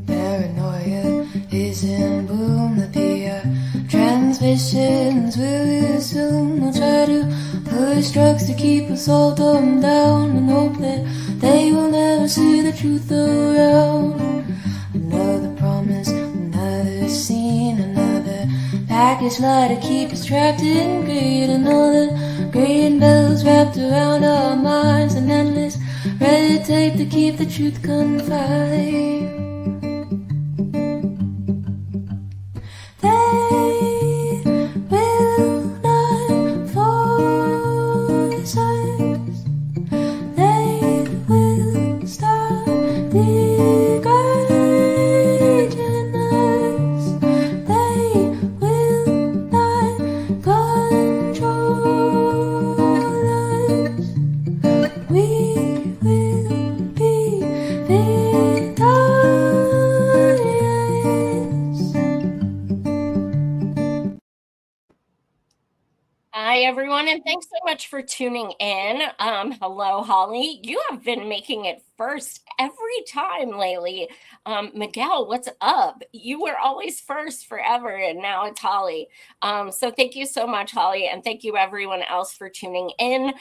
Paranoia is in boom. The PR transmissions will assume they'll try to push drugs to keep us all dumbed down and hope that they will never see the truth around. Another promise, another scene, another package lie to keep us trapped in greed. Another green bells wrapped around our minds, an endless red tape to keep the truth confined. They will not force us. They will stop degrading us. They will not control us. We will be victorious. Hi, everyone, and thanks so much for tuning in. Hello, Holly. You have been making it first every time lately. Miguel, what's up? You were always first forever, and now it's Holly. So thank you so much, Holly, and thank you everyone else for tuning in.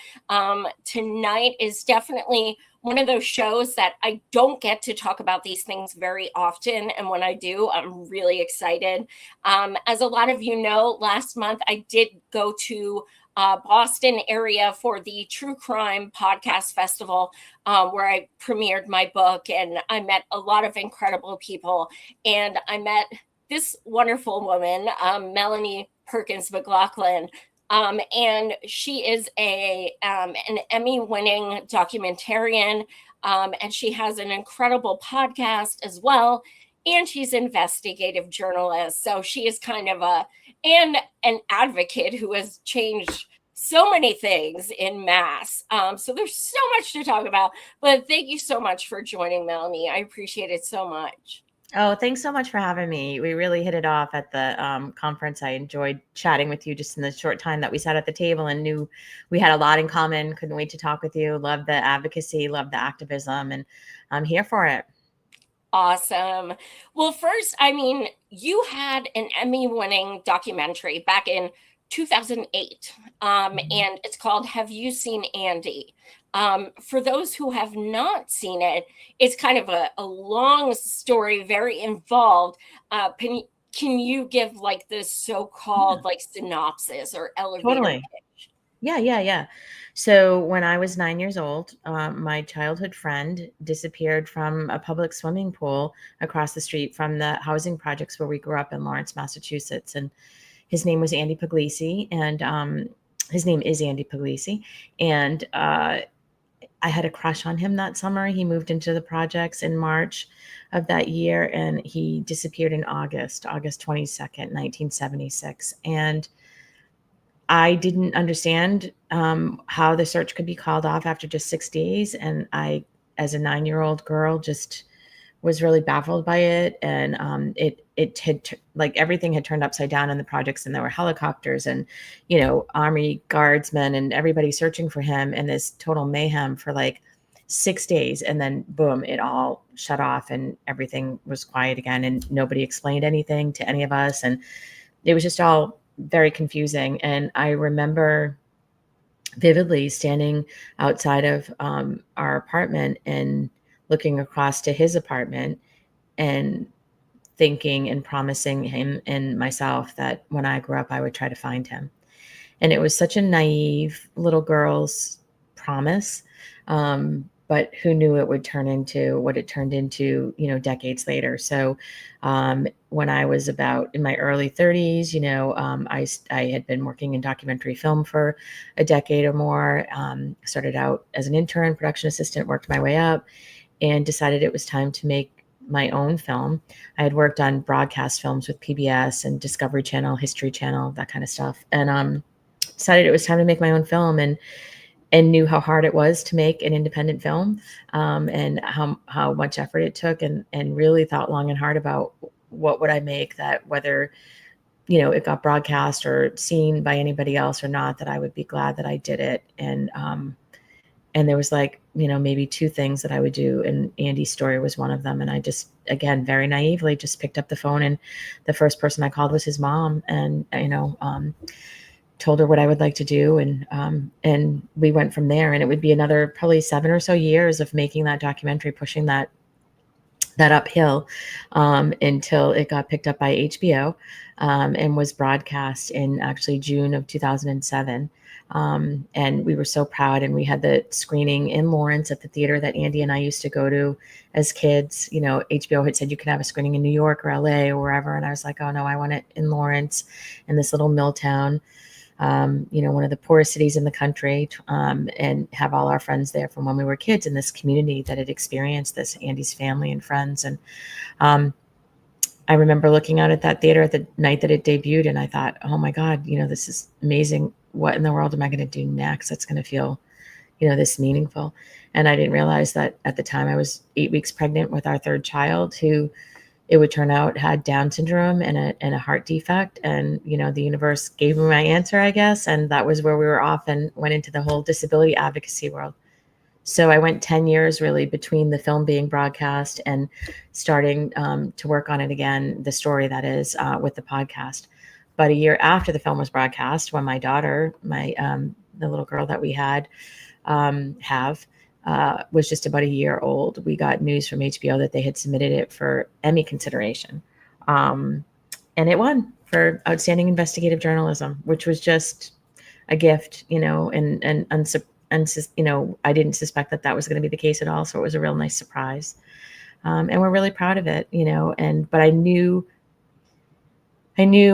Tonight is definitely one of those shows that I don't get to talk about these things very often. And when I do, I'm really excited. As a lot of you know, last month I did go to Boston area for the True Crime Podcast Festival, where I premiered my book, and I met a lot of incredible people. And I met this wonderful woman, Melanie Perkins Mclaughlin. And she is an Emmy-winning documentarian, and she has an incredible podcast as well. And she's an investigative journalist, so she is kind of an advocate who has changed so many things in mass. So there's so much to talk about. But thank you so much for joining, Melanie. I appreciate it so much. Oh, thanks so much for having me. We really hit it off at the conference. I enjoyed chatting with you just in the short time that we sat at the table and knew we had a lot in common. Couldn't wait to talk with you. Love the advocacy, love the activism, and I'm here for it. Awesome. Well, first, I mean, you had an Emmy-winning documentary back in 2008, and it's called Have You Seen Andy? For those who have not seen it, it's kind of a long story, very involved. Can you give like this so-called like synopsis or elevator Totally. pitch? Yeah. So when I was 9 years old, my childhood friend disappeared from a public swimming pool across the street from the housing projects where we grew up in Lawrence, Massachusetts. And his name was Andy Puglisi, and his name is Andy Puglisi. And I had a crush on him that summer. He moved into the projects in March of that year, and he disappeared in August 22nd, 1976. And I didn't understand how the search could be called off after just 6 days. And I, as a 9-year-old girl, just was really baffled by it. And it had like everything had turned upside down in the projects, and there were helicopters and, Army guardsmen and everybody searching for him, and this total mayhem for like 6 days. And then boom, it all shut off and everything was quiet again. And nobody explained anything to any of us. And it was just all very confusing. And I remember vividly standing outside of our apartment and looking across to his apartment and thinking and promising him and myself that when I grew up, I would try to find him. And it was such a naive little girl's promise. But who knew it would turn into what it turned into, decades later. So when I was about in my early 30s, I had been working in documentary film for a decade or more. Started out as an intern, production assistant, worked my way up, and decided it was time to make my own film. I had worked on broadcast films with PBS and Discovery Channel, History Channel, that kind of stuff. And decided it was time to make my own film, and knew how hard it was to make an independent film, and how much effort it took, and really thought long and hard about what would I make that, whether, it got broadcast or seen by anybody else or not, that I would be glad that I did it. And there was like maybe 2 things that I would do. And Andy's story was one of them. And I just, again, very naively just picked up the phone, and the first person I called was his mom, and, told her what I would like to do. And we went from there, and it would be another probably 7 or so years of making that documentary, pushing that uphill, until it got picked up by HBO, and was broadcast in actually June of 2007. And we were so proud, and we had the screening in Lawrence at the theater that Andy and I used to go to as kids. HBO had said you could have a screening in New York or LA or wherever. And I was like, oh no, I want it in Lawrence, in this little mill town, one of the poorest cities in the country, and have all our friends there from when we were kids in this community that had experienced this, Andy's family and friends. And I remember looking out at that theater at the night that it debuted, and I thought, oh my God, this is amazing. What in the world am I going to do next that's going to feel, this meaningful? And I didn't realize that at the time I was 8 weeks pregnant with our third child, who it would turn out had Down syndrome and a heart defect. And, the universe gave me my answer, I guess. And that was where we were off and went into the whole disability advocacy world. So I went 10 years really between the film being broadcast and starting to work on it again, the story that is, with the podcast. But a year after the film was broadcast, when my daughter, the little girl that we had was just about a year old, we got news from HBO that they had submitted it for Emmy consideration. And it won for outstanding investigative journalism, which was just a gift, and I didn't suspect that was going to be the case at all. So it was a real nice surprise. And we're really proud of it, but I knew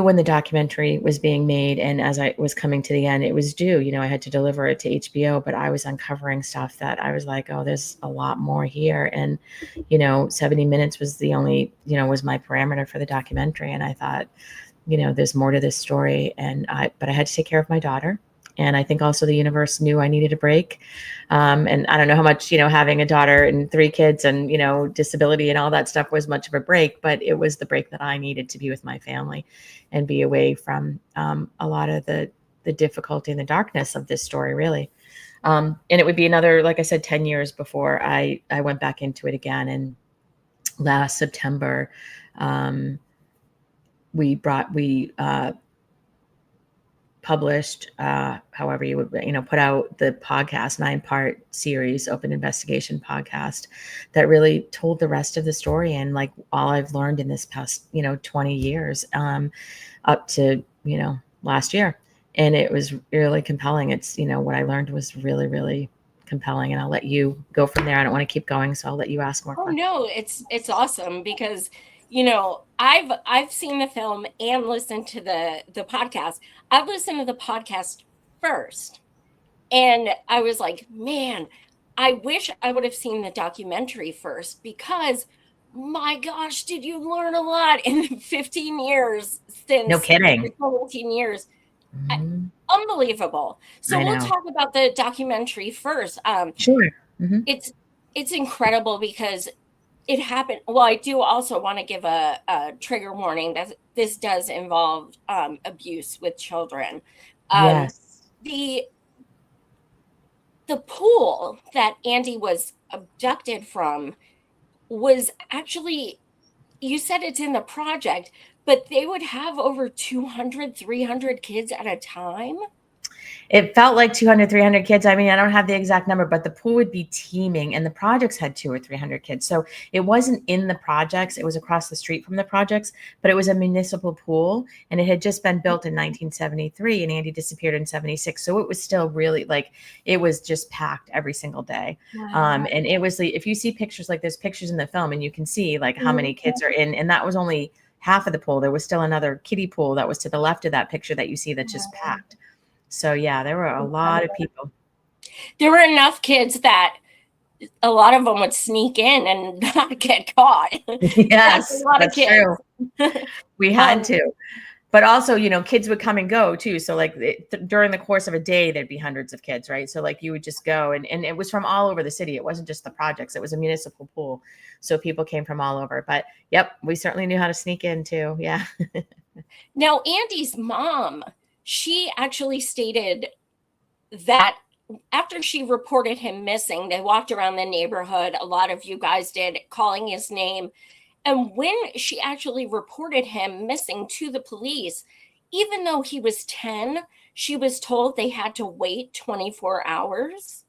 when the documentary was being made, and as I was coming to the end, it was due, I had to deliver it to HBO, but I was uncovering stuff that I was like, oh, there's a lot more here. And, 70 minutes was the only, was my parameter for the documentary. And I thought, there's more to this story. But I had to take care of my daughter. And I think also the universe knew I needed a break. And I don't know how much, having a daughter and 3 kids and, disability and all that stuff was much of a break, but it was the break that I needed to be with my family and be away from a lot of the difficulty and the darkness of this story, really. And it would be another, like I said, 10 years before I went back into it again. And last September, we published, however you would, put out the podcast, 9-part series, Open Investigation podcast, that really told the rest of the story and like all I've learned in this past, 20 years, up to, last year. And it was really compelling. It's, what I learned was really, really compelling. And I'll let you go from there. I don't want to keep going, so I'll let you ask more questions. No, it's awesome because I've seen the film and listened to the podcast. I've listened to the podcast first, and I was like, man, I wish I would have seen the documentary first, because my gosh, did you learn a lot in the 15 years since? No kidding. 17 years. Unbelievable. So we'll talk about the documentary first. Sure. It's incredible because it happened. Well, I do also want to give a trigger warning that this does involve abuse with children. Yes. The pool that Andy was abducted from was actually, you said it's in the project, but they would have over 200, 300 kids at a time. It felt like 200, 300 kids. I mean, I don't have the exact number, but the pool would be teeming, and the projects had 200 or 300 kids. So it wasn't in the projects. It was across the street from the projects, but it was a municipal pool, and it had just been built in 1973, and Andy disappeared in 76. So it was still really like, it was just packed every single day. Wow. And it was like, if you see pictures, like there's pictures in the film, and you can see like how many kids are in, and that was only half of the pool. There was still another kiddie pool that was to the left of that picture that you see that's just packed. So yeah, there were a lot of people. There were enough kids that a lot of them would sneak in and not get caught. Yes, that's a lot of kids. True. We had to. But also, kids would come and go too. So like during the course of a day, there'd be hundreds of kids, right? So like you would just go, and it was from all over the city. It wasn't just the projects. It was a municipal pool. So people came from all over. But yep, we certainly knew how to sneak in too. Yeah. Now, Andy's mom, she actually stated that after she reported him missing, they walked around the neighborhood. A lot of you guys did, calling his name. And when she actually reported him missing to the police, even though he was 10, she was told they had to wait 24 hours.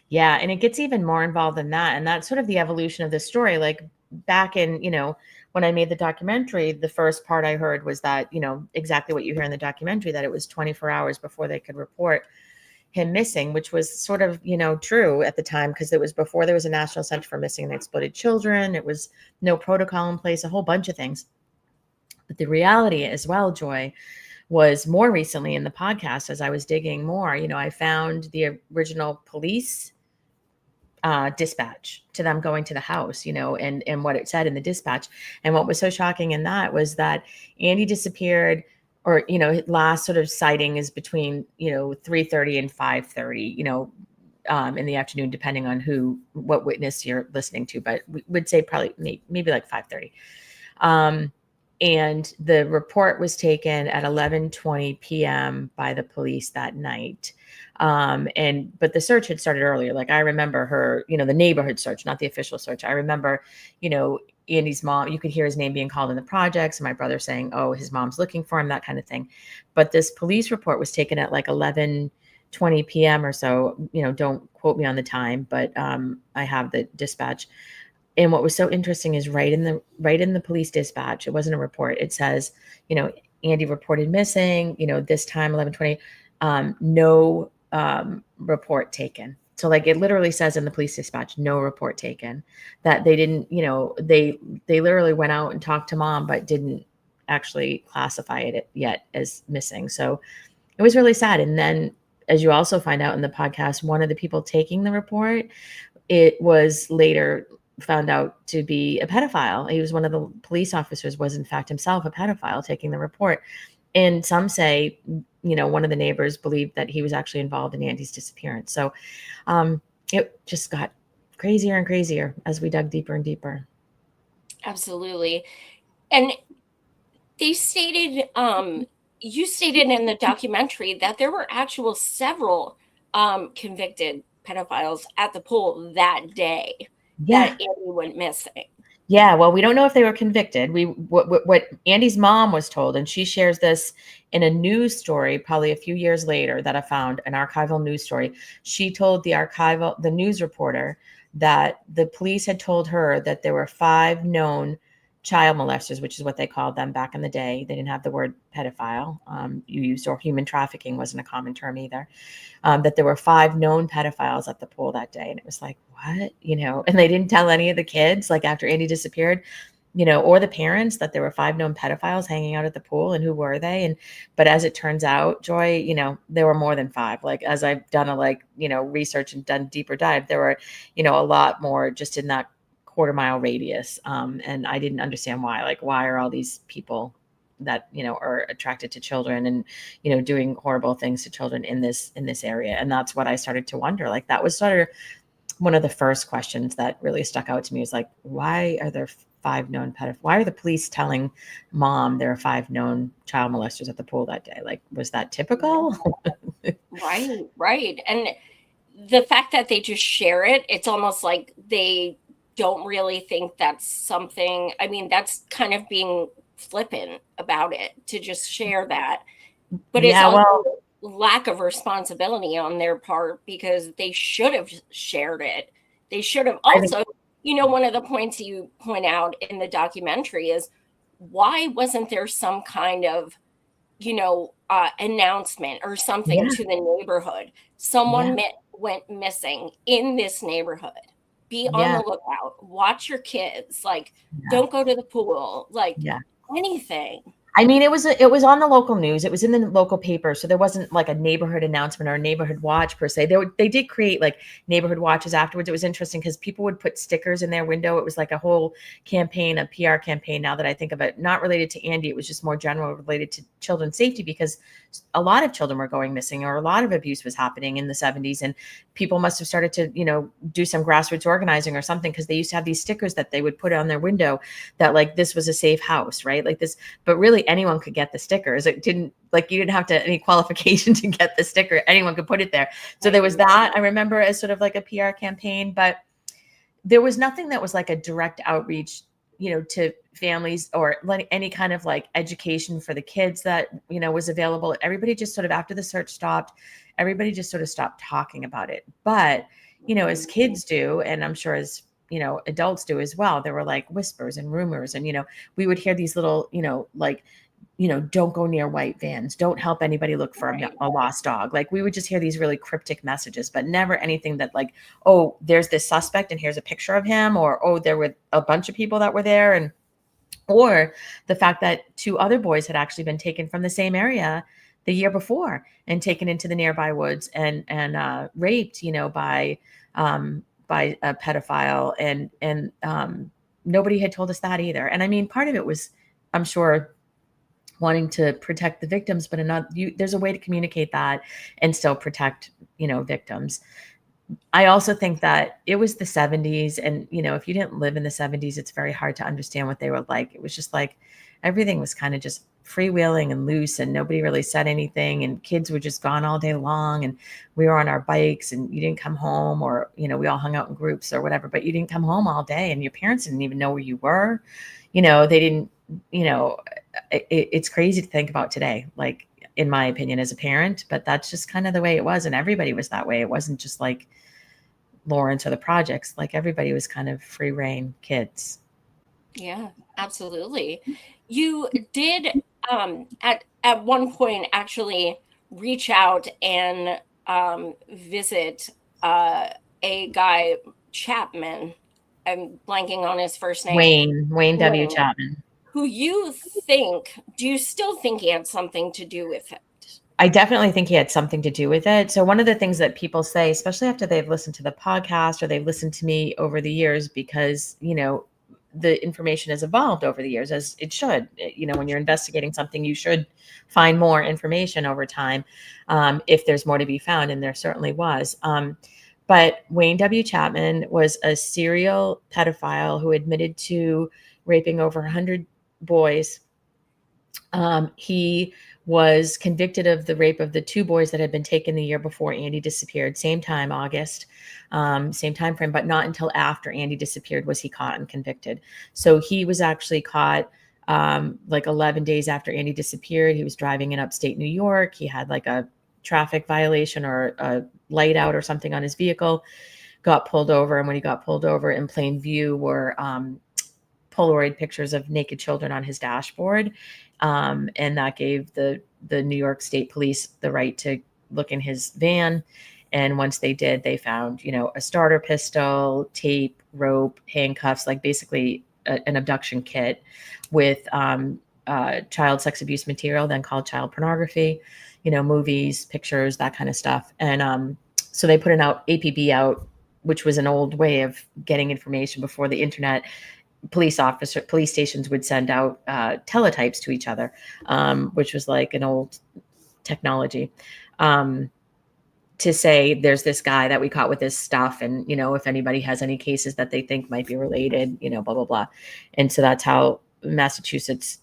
Yeah, and it gets even more involved than that. And that's sort of the evolution of this story. Like back in, when I made the documentary, the first part I heard was that, exactly what you hear in the documentary, that it was 24 hours before they could report him missing, which was sort of, true at the time, because it was before there was a National Center for Missing and Exploited Children. It was no protocol in place, a whole bunch of things. But the reality as well, Joy, was more recently in the podcast, as I was digging more, I found the original police dispatch to them going to the house, and what it said in the dispatch. And what was so shocking in that was that Andy disappeared, or, last sort of sighting is between, 3:30 and 5:30, in the afternoon, depending on what witness you're listening to, but we would say probably maybe like 5:30. And the report was taken at 11:20 p.m. by the police that night. But the search had started earlier. Like I remember her, the neighborhood search, not the official search. I remember, Andy's mom, you could hear his name being called in the projects, and my brother saying, oh, his mom's looking for him, that kind of thing. But this police report was taken at like 11:20 p.m. or so. Don't quote me on the time, but I have the dispatch. And what was so interesting is right in the police dispatch, it wasn't a report. It says, Andy reported missing, this time, 11:20, no report taken. So like it literally says in the police dispatch, no report taken, that they didn't, they literally went out and talked to mom, but didn't actually classify it yet as missing. So it was really sad. And then, as you also find out in the podcast, one of the people taking the report, it was later found out to be a pedophile. He was one of the police officers, was in fact himself a pedophile taking the report. And some say, one of the neighbors believed that he was actually involved in Andy's disappearance. So it just got crazier and crazier as we dug deeper and deeper. Absolutely. And they stated, you stated in the documentary that there were several convicted pedophiles at the pool that day. Yeah. That Andy went missing. Yeah, well, we don't know if they were convicted. What Andy's mom was told, and she shares this in a news story probably a few years later that I found, an archival news story. She told the news reporter that the police had told her that there were 5 known child molesters, which is what they called them back in the day. They didn't have the word pedophile used, or human trafficking wasn't a common term either. That there were 5 known pedophiles at the pool that day. And it was like, what? And they didn't tell any of the kids, like after Andy disappeared, or the parents, that there were 5 known pedophiles hanging out at the pool, and who were they? But as it turns out, Joy, there were more than 5. Like as I've done research and done deeper dive, there were, a lot more just in that quarter-mile radius. And I didn't understand why. Like, why are all these people that are attracted to children and doing horrible things to children in this area? And that's what I started to wonder. Like, that was sort of one of the first questions that really stuck out to me, was like, why are there 5 known pedophiles? Why are the police telling mom there are 5 known child molesters at the pool that day? Like, was that typical? Right. And the fact that they just share it, it's almost like they don't really think that's something. I mean, that's kind of being flippant about it to just share that. But it's also lack of responsibility on their part, because they should have shared it. They should have also, one of the points you point out in the documentary is, why wasn't there some kind of, announcement or something to the neighborhood? Someone went missing in this neighborhood. Be on the lookout. Watch your kids. Like, don't go to the pool. Like, anything. I mean, it was on the local news. It was in the local paper. So there wasn't like a neighborhood announcement or a neighborhood watch per se. They did create like neighborhood watches afterwards. It was interesting because people would put stickers in their window. It was like a whole campaign, a PR campaign, now that I think of it, not related to Andy. It was just more general, related to children's safety, because a lot of children were going missing, or a lot of abuse was happening in the 70s. And people must have started to, do some grassroots organizing or something, because they used to have these stickers that they would put on their window that like, this was a safe house, right? Like this, but really really anyone could get the stickers. It didn't like, you didn't have to any qualification to get the sticker. Anyone could put it there. So there was that, I remember, as sort of like a PR campaign, but there was nothing that was like a direct outreach, to families or any kind of like education for the kids that, was available. Everybody just sort of, after the search stopped, everybody just sort of stopped talking about it. But, as kids do, and I'm sure as, adults do as well, there were like whispers and rumors, and, we would hear these little, like, don't go near white vans. Don't help anybody look for a lost dog. Like, we would just hear these really cryptic messages, but never anything that like, oh, there's this suspect and here's a picture of him, or, oh, there were a bunch of people that were there. Or the fact that 2 other boys had actually been taken from the same area the year before and taken into the nearby woods and raped, by a pedophile. And nobody had told us that either. And I mean, part of it was, I'm sure, wanting to protect the victims, but there's a way to communicate that and still protect, victims. I also think that it was the 70s, and, if you didn't live in the 70s, it's very hard to understand what they were like. It was just like, everything was kind of just freewheeling and loose, and nobody really said anything, and kids were just gone all day long, and we were on our bikes, and you didn't come home, or, we all hung out in groups or whatever, but you didn't come home all day, and your parents didn't even know where you were. They didn't, it's crazy to think about today, like, in my opinion, as a parent, but that's just kind of the way it was. And everybody was that way. It wasn't just like Lawrence or the projects, like everybody was kind of free reign kids. Yeah, absolutely. You did at one point actually reach out and visit a guy, Chapman. I'm blanking on his first name. Wayne W. Chapman. Who do you still think he had something to do with it? I definitely think he had something to do with it. So one of the things that people say, especially after they've listened to the podcast or they've listened to me over the years, because, the information has evolved over the years, as it should. When you're investigating something, you should find more information over time, if there's more to be found, and there certainly was. But Wayne W. Chapman was a serial pedophile who admitted to raping over 100 boys. He was convicted of the rape of the 2 boys that had been taken the year before Andy disappeared. Same time, August, same time frame, but not until after Andy disappeared was he caught and convicted. So he was actually caught like 11 days after Andy disappeared. He was driving in upstate New York. He had like a traffic violation or a light out or something on his vehicle, got pulled over. And when he got pulled over, in plain view were Polaroid pictures of naked children on his dashboard. And that gave the New York State Police the right to look in his van. And once they did, they found, a starter pistol, tape, rope, handcuffs, like basically an abduction kit with child sex abuse material, then called child pornography, movies, pictures, that kind of stuff. And so they put an APB out, which was an old way of getting information before the internet. Police stations would send out teletypes to each other, which was like an old technology, to say there's this guy that we caught with this stuff, and if anybody has any cases that they think might be related, blah blah blah. And so that's how Massachusetts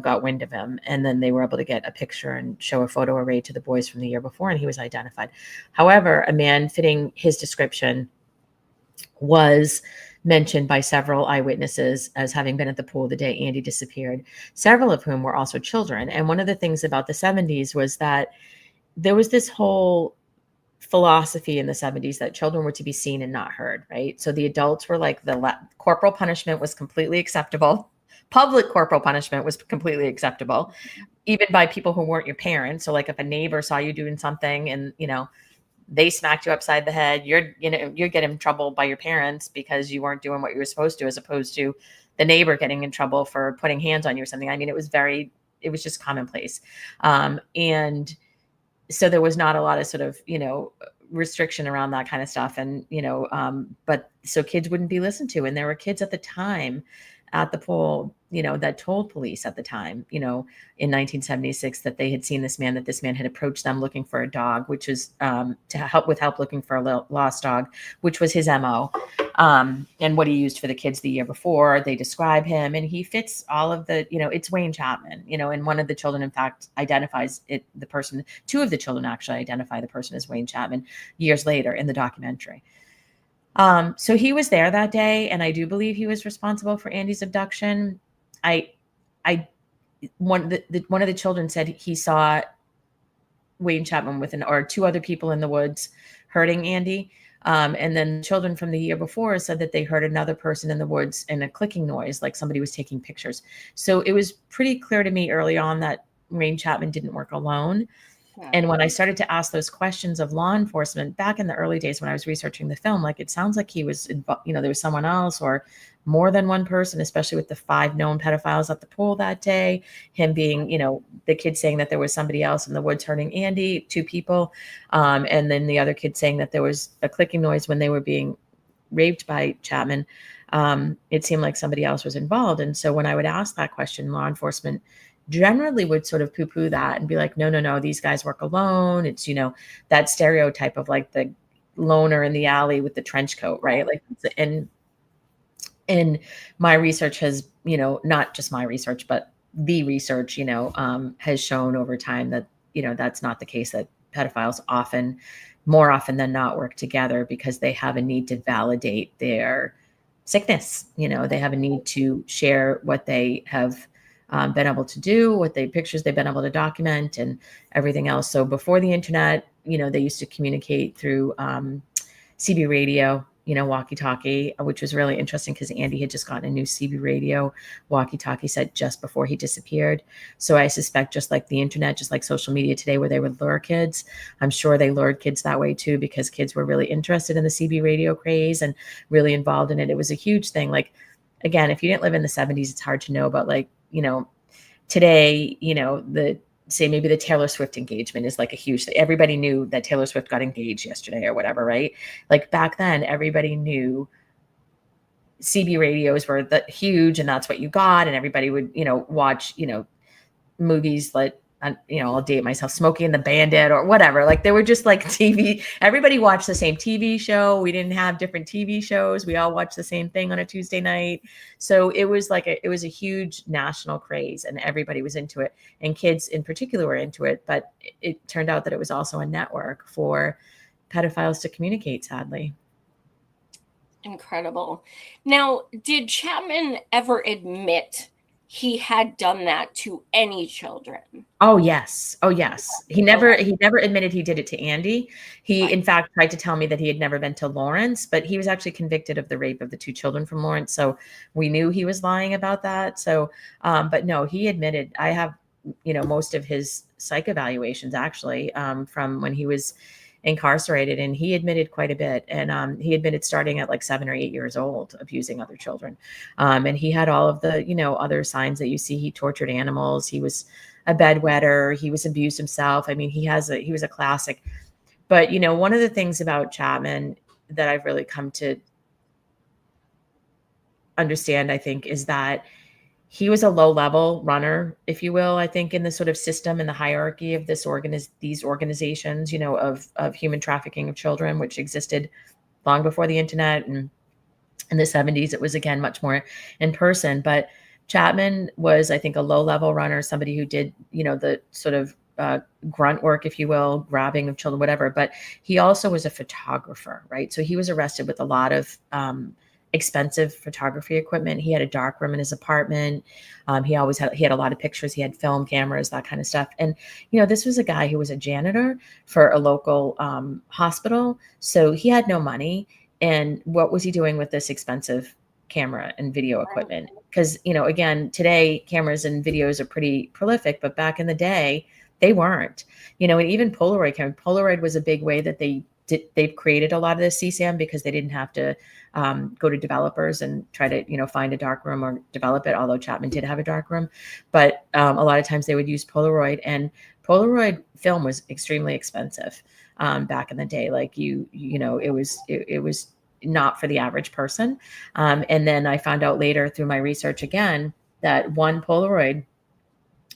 got wind of him, and then they were able to get a picture and show a photo array to the boys from the year before, and he was identified. However, a man fitting his description was mentioned by several eyewitnesses as having been at the pool the day Andy disappeared, several of whom were also children. And one of the things about the 70s was that there was this whole philosophy in the 70s that children were to be seen and not heard, right? So the adults were like, corporal punishment was completely acceptable. Public corporal punishment was completely acceptable, even by people who weren't your parents. So like if a neighbor saw you doing something and, they smacked you upside the head, you're getting in trouble by your parents because you weren't doing what you were supposed to, as opposed to the neighbor getting in trouble for putting hands on you or something. I mean, it was just commonplace. And so there was not a lot of sort of, restriction around that kind of stuff. And, but so kids wouldn't be listened to. And there were kids at the time, at the pool, that told police at the time, in 1976, that they had seen this man, that this man had approached them looking for a dog, which was to help looking for a lost dog, which was his MO. And what he used for the kids the year before. They describe him, and he fits all of the, it's Wayne Chapman, and one of the children, in fact, identifies it, the person, two of the children actually identify the person as Wayne Chapman years later in the documentary. So he was there that day, and I do believe he was responsible for Andy's abduction. One of the children said he saw Wayne Chapman or two other people in the woods hurting Andy. And then children from the year before said that they heard another person in the woods and a clicking noise, like somebody was taking pictures. So it was pretty clear to me early on that Wayne Chapman didn't work alone. And when I started to ask those questions of law enforcement back in the early days when I was researching the film, like, it sounds like he was, there was someone else or more than one person, especially with the 5 known pedophiles at the pool that day, him being, the kid saying that there was somebody else in the woods hurting Andy, 2 people. And then the other kid saying that there was a clicking noise when they were being raped by Chapman. It seemed like somebody else was involved. And so when I would ask that question, law enforcement generally would sort of poo-poo that and be like, no, these guys work alone. It's, that stereotype of like the loner in the alley with the trench coat, right? Like, and my research has, not just my research, but the research, has shown over time that, that's not the case, that pedophiles more often than not work together because they have a need to validate their sickness. They have a need to share what they have been able to do, pictures they've been able to document and everything else. So before the internet, they used to communicate through CB radio, walkie-talkie, which was really interesting because Andy had just gotten a new CB radio walkie-talkie set just before he disappeared. So I suspect, just like the internet, just like social media today, where they would lure kids, I'm sure they lured kids that way too, because kids were really interested in the CB radio craze and really involved in it. It was a huge thing. Like, again, if you didn't live in the 70s, it's hard to know, but like, today, maybe the Taylor Swift engagement is like a huge thing. Everybody knew that Taylor Swift got engaged yesterday or whatever, right? Like, back then, everybody knew CB radios were huge, and that's what you got. And everybody would, watch, movies like, I'll date myself, Smokey and the Bandit or whatever. Like, they were just like TV. Everybody watched the same TV show. We didn't have different TV shows. We all watched the same thing on a Tuesday night. So it was like it was a huge national craze, and everybody was into it. And kids in particular were into it. But it turned out that it was also a network for pedophiles to communicate, sadly. Incredible. Now, did Chapman ever admit he had done that to any children? Oh yes. He never admitted he did it to Andy. He, in fact, tried to tell me that he had never been to Lawrence, but he was actually convicted of the rape of the 2 children from Lawrence. So we knew he was lying about that. So, but no, he admitted. I have, most of his psych evaluations actually from when he was incarcerated, and he admitted quite a bit. And he admitted starting at like 7 or 8 years old, abusing other children. And he had all of the, other signs that you see. He tortured animals. He was a bedwetter. He was abused himself. I mean, he was a classic. But, one of the things about Chapman that I've really come to understand, I think, is that he was a low-level runner, if you will, I think, in the sort of system and the hierarchy of these organizations, of human trafficking of children, which existed long before the internet. And in the 70s, it was, again, much more in person. But Chapman was, I think, a low-level runner, somebody who did, the sort of grunt work, if you will, grabbing of children, whatever. But he also was a photographer, right? So he was arrested with a lot of expensive photography equipment. He had a dark room in his apartment. He had a lot of pictures. He had film cameras, that kind of stuff. And, this was a guy who was a janitor for a local hospital. So he had no money. And what was he doing with this expensive camera and video equipment? Because, again, today cameras and videos are pretty prolific, but back in the day, they weren't, and even Polaroid camera. Polaroid was a big way that they've created a lot of this CSAM, because they didn't have to go to developers and try to, find a dark room or develop it. Although Chapman did have a dark room, but a lot of times they would use Polaroid, and Polaroid film was extremely expensive back in the day. Like it was not for the average person. And then I found out later through my research again that one Polaroid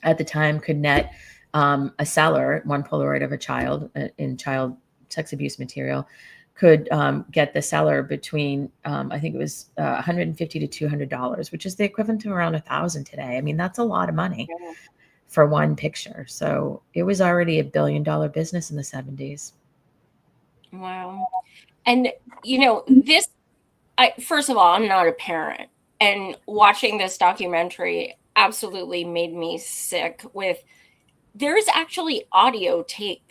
at the time could net a seller, one Polaroid of a child in child sex abuse material, could get the seller between I think it was $150 to $200, which is the equivalent of around $1,000 today. I mean, that's a lot of money for one picture. So it was already $1 billion business in the 70s. Wow. And this, first of all, I'm not a parent, and watching this documentary absolutely made me sick. There's actually audio tape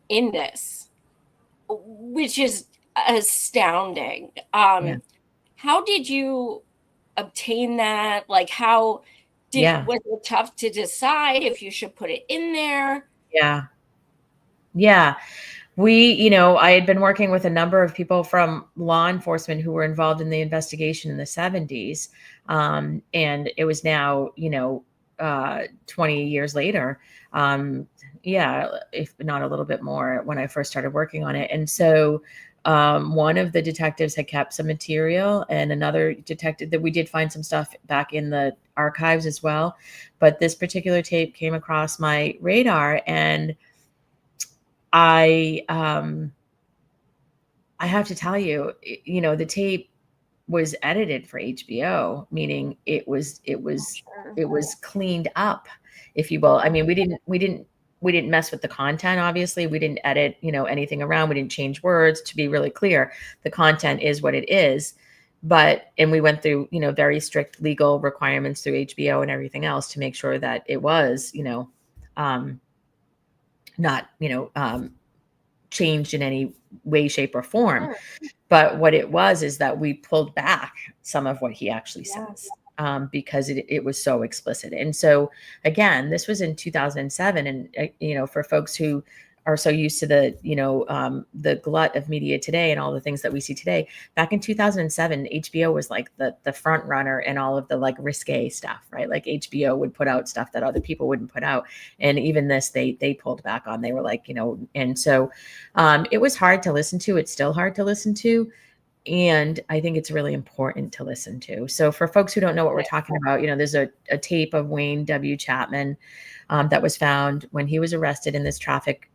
in this, which is astounding. How did you obtain that? Like, was it tough to decide if you should put it in there? Yeah. I had been working with a number of people from law enforcement who were involved in the investigation in the 70s. And it was now, 20 years later. If not a little bit more, when I first started working on it. And so one of the detectives had kept some material, and another detective that we did find some stuff back in the archives as well. But this particular tape came across my radar, and I have to tell you, the tape was edited for HBO, meaning it was cleaned up, if you will. I mean, we didn't mess with the content. Obviously, we didn't edit, anything around. We didn't change words. To be really clear, the content is what it is. And we went through, very strict legal requirements through HBO and everything else to make sure that it was, not, changed in any way, shape, or form. But what it was is that we pulled back some of what he actually says, because it was so explicit. And so, again, this was in 2007. And, for folks who are so used to the glut of media today and all the things that we see today, back in 2007, HBO was like the front runner in all of the like risque stuff, right? Like HBO would put out stuff that other people wouldn't put out. And even this, they pulled back on. They were like, and so it was hard to listen to. It's still hard to listen to. And I think it's really important to listen to. So for folks who don't know what we're talking about, there's a tape of Wayne W. Chapman that was found when he was arrested in this traffic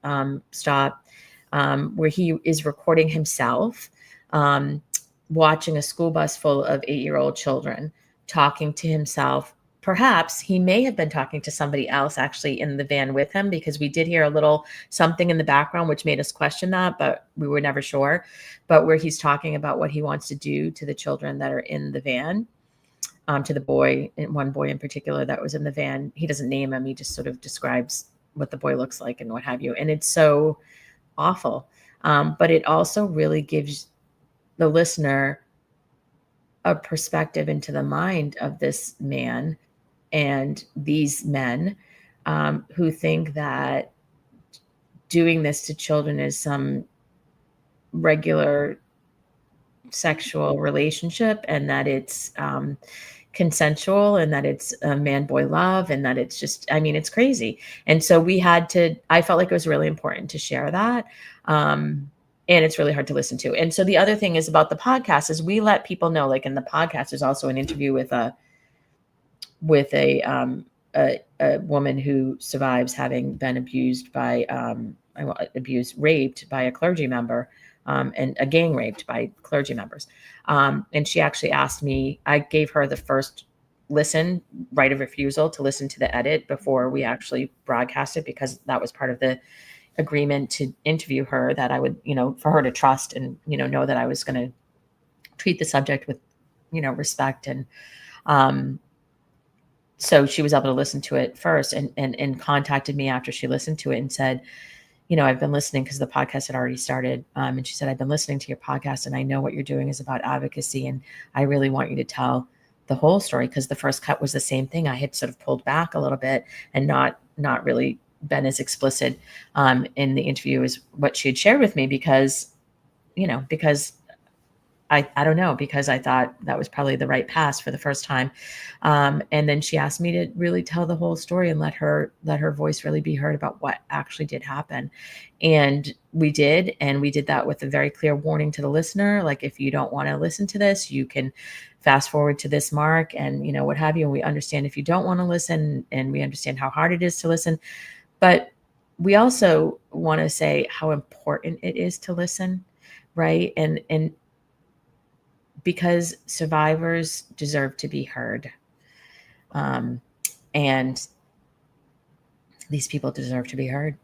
stop, where he is recording himself watching a school bus full of 8-year-old children, talking to himself. Perhaps he may have been talking to somebody else actually in the van with him, because we did hear a little something in the background, which made us question that, but we were never sure. But where he's talking about what he wants to do to the children that are in the van, to the boy, and one boy in particular that was in the van. He doesn't name him. He just sort of describes what the boy looks like and what have you. And it's so awful. But it also really gives the listener a perspective into the mind of this man and these men who think that doing this to children is some regular sexual relationship, and that it's consensual, and that it's a man-boy love, and that it's just, I mean, it's crazy. And so I felt like it was really important to share that. And it's really hard to listen to. And so the other thing is about the podcast is we let people know, like in the podcast, there's also an interview with a woman who survives having been raped by a clergy member, and a gang raped by clergy members. And she actually asked me, I gave her the first right of refusal to listen to the edit before we actually broadcast it, because that was part of the agreement to interview her, that I would, for her to trust and, know that I was going to treat the subject with, respect. And, so she was able to listen to it first and contacted me after she listened to it and said, I've been listening, because the podcast had already started. And she said, I've been listening to your podcast, and I know what you're doing is about advocacy. And I really want you to tell the whole story, because the first cut was the same thing. I had sort of pulled back a little bit and not really been as explicit in the interview as what she had shared with me, because I I don't know, because I thought that was probably the right pass for the first time. And then she asked me to really tell the whole story and let her voice really be heard about what actually did happen. And we did. And we did that with a very clear warning to the listener. Like, if you don't want to listen to this, you can fast forward to this mark and, what have you. And we understand if you don't want to listen, and we understand how hard it is to listen. But we also want to say how important it is to listen, right? And because survivors deserve to be heard. And these people deserve to be heard,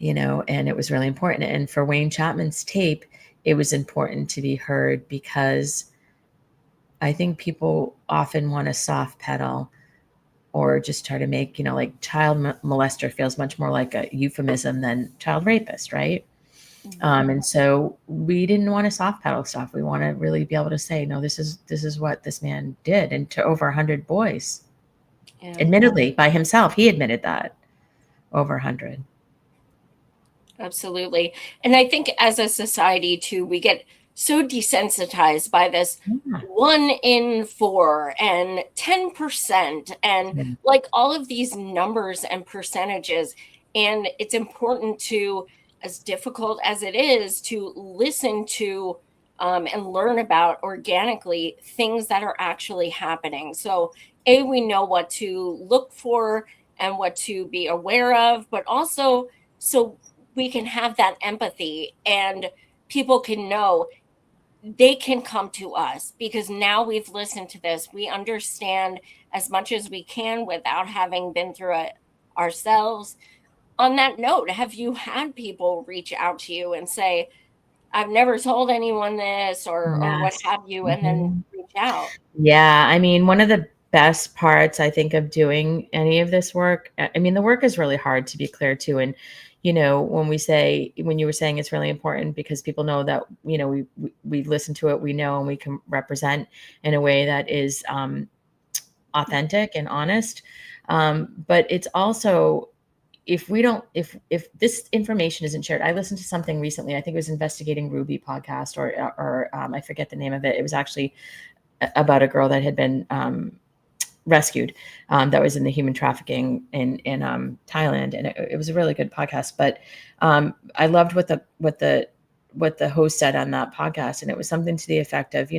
and it was really important. And for Wayne Chapman's tape, it was important to be heard because I think people often want to soft pedal or just try to make, like child molester feels much more like a euphemism than child rapist, right? And so we didn't want to soft pedal stuff. We want to really be able to say, no, this is what this man did. And to over 100 boys, admittedly by himself, he admitted that, over 100. Absolutely. And I think as a society too, we get so desensitized by this 1 in 4 and 10% and like all of these numbers and percentages. And it's important to, as difficult as it is, to listen to and learn about organically things that are actually happening. So we know what to look for and what to be aware of, but also so we can have that empathy and people can know they can come to us because now we've listened to this. We understand as much as we can without having been through it ourselves. On that note, have you had people reach out to you and say, I've never told anyone this or what have you, and then reach out? Yeah. I mean, one of the best parts, I think, of doing any of this work, I mean, the work is really hard, to be clear too. And, when you were saying it's really important because people know that, we listen to it, we know, and we can represent in a way that is authentic and honest. But it's also, if this information isn't shared, I listened to something recently, I think it was Investigating Ruby podcast, or I forget the name of it. It was actually about a girl that had been rescued, that was in the human trafficking in Thailand, and it was a really good podcast. But I loved what the host said on that podcast, and it was something to the effect of,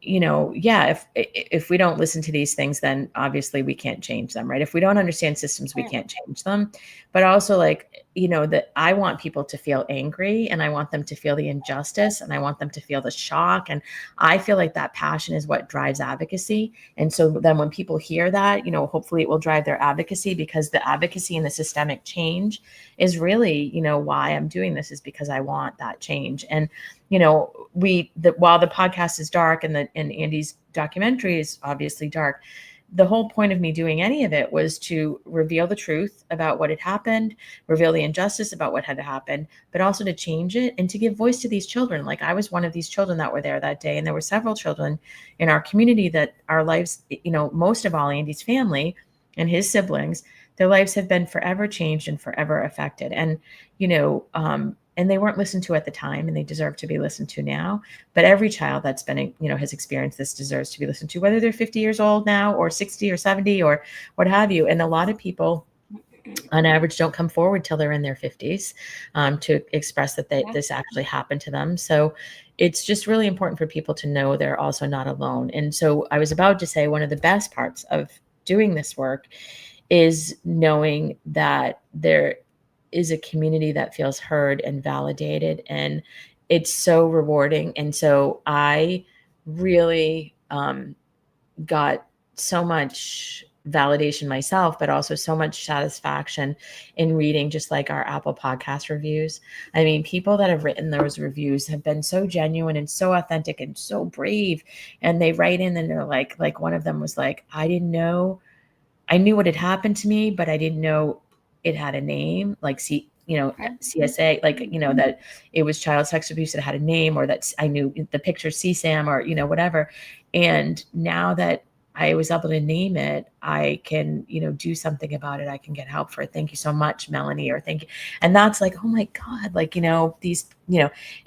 yeah, if we don't listen to these things, then obviously we can't change them, right? If we don't understand systems, we can't change them. But also, like, that I want people to feel angry, and I want them to feel the injustice, and I want them to feel the shock. And I feel like that passion is what drives advocacy. And so then when people hear that, hopefully it will drive their advocacy, because the advocacy and the systemic change is really, why I'm doing this, is because I want that change. And, while the podcast is dark and Andy's documentary is obviously dark, the whole point of me doing any of it was to reveal the truth about what had happened, reveal the injustice about what had happened, but also to change it and to give voice to these children. Like, I was one of these children that were there that day. And there were several children in our community that our lives, most of all Andy's family and his siblings, their lives have been forever changed and forever affected. And, and they weren't listened to at the time, and they deserve to be listened to now. But every child that's been, has experienced this deserves to be listened to, whether they're 50 years old now or 60 or 70 or what have you. And a lot of people on average don't come forward till they're in their 50s to express that this actually happened to them. So it's just really important for people to know they're also not alone. And so I was about to say, one of the best parts of doing this work is knowing that there is a community that feels heard and validated, and it's so rewarding. And so I really got so much validation myself, but also so much satisfaction in reading just like our Apple Podcast reviews. I mean, people that have written those reviews have been so genuine and so authentic and so brave. And they write in and they're like one of them was like, I knew what had happened to me, but I didn't know it had a name, like CSA, like, that it was child sex abuse that had a name, or that I knew the picture CSAM, or, whatever. And now that I was able to name it, I can, do something about it. I can get help for it. Thank you so much, Melanie, or thank you. And that's like, oh my God, like, these,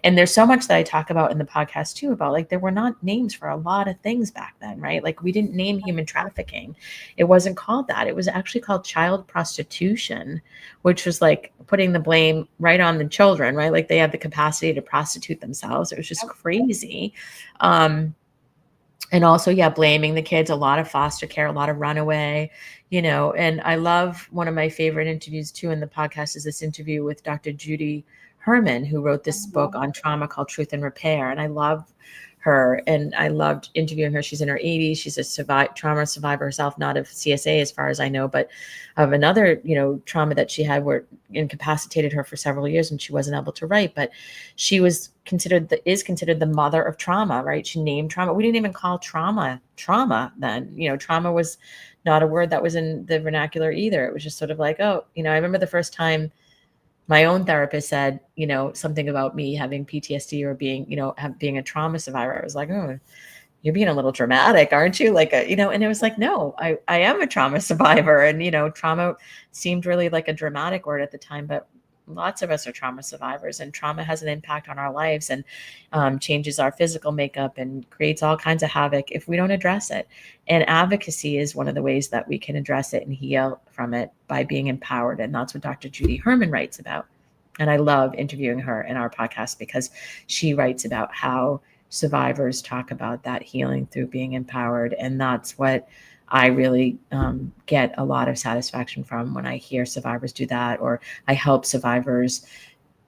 and there's so much that I talk about in the podcast too, about like, there were not names for a lot of things back then, right? Like we didn't name human trafficking. It wasn't called that. It was actually called child prostitution, which was like putting the blame right on the children, right? Like they have the capacity to prostitute themselves. It was just crazy. And also, yeah, blaming the kids, a lot of foster care, a lot of runaway, and I love, one of my favorite interviews too in the podcast is this interview with Dr. Judy Herman, who wrote this book on trauma called Truth and Repair. And I love her, and I loved interviewing her. She's in her 80s. She's a trauma survivor herself, not of CSA as far as I know, but of another, trauma that she had where incapacitated her for several years and she wasn't able to write. But she is considered the mother of trauma, right? She named trauma. We didn't even call trauma then. Trauma was not a word that was in the vernacular either. It was just sort of like, oh, I remember the first time my own therapist said, something about me having PTSD or being, being a trauma survivor. I was like, oh, you're being a little dramatic, aren't you? Like, and it was like, no, I am a trauma survivor. And, trauma seemed really like a dramatic word at the time, but lots of us are trauma survivors, and trauma has an impact on our lives and changes our physical makeup and creates all kinds of havoc if we don't address it. And advocacy is one of the ways that we can address it and heal from it, by being empowered. And that's what Dr. Judy Herman writes about. And I love interviewing her in our podcast because she writes about how survivors talk about that healing through being empowered. And that's what I really get a lot of satisfaction from when I hear survivors do that, or I help survivors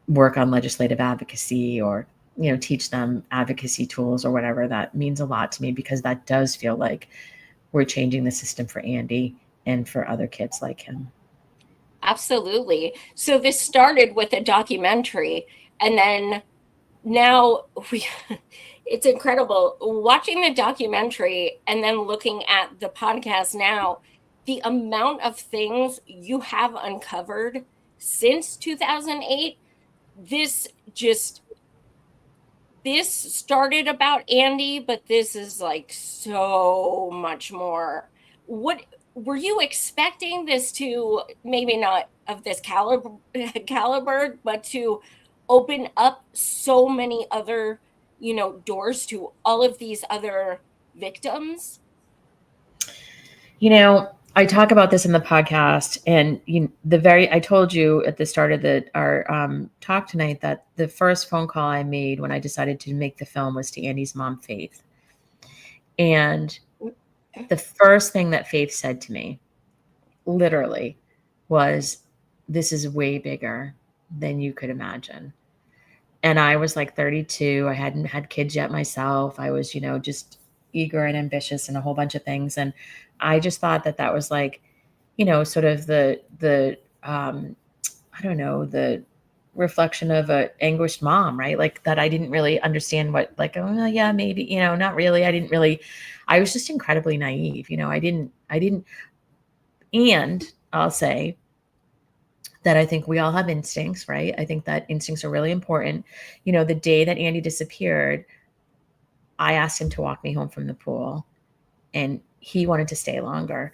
work on legislative advocacy, or, teach them advocacy tools or whatever. That means a lot to me, because that does feel like we're changing the system for Andy and for other kids like him. Absolutely. So this started with a documentary, and then now it's incredible watching the documentary and then looking at the podcast now, the amount of things you have uncovered since 2008. This started about Andy, but this is like so much more. What were you expecting this to, maybe not of this caliber, but to open up so many other, doors to all of these other victims? I talk about this in the podcast, and I told you at the start of our talk tonight that the first phone call I made when I decided to make the film was to Andy's mom, Faith. And the first thing that Faith said to me, literally, was, "This is way bigger than you could imagine." And I was like 32. I hadn't had kids yet myself. I was, just eager and ambitious and a whole bunch of things. And I just thought that was like, sort of the I don't know, the reflection of a anguished mom, right? Like that I didn't really understand what, like, oh yeah, maybe, not really. I was just incredibly naive. I didn't, and I'll say that I think we all have instincts, right? I think that instincts are really important. The day that Andy disappeared, I asked him to walk me home from the pool, and he wanted to stay longer.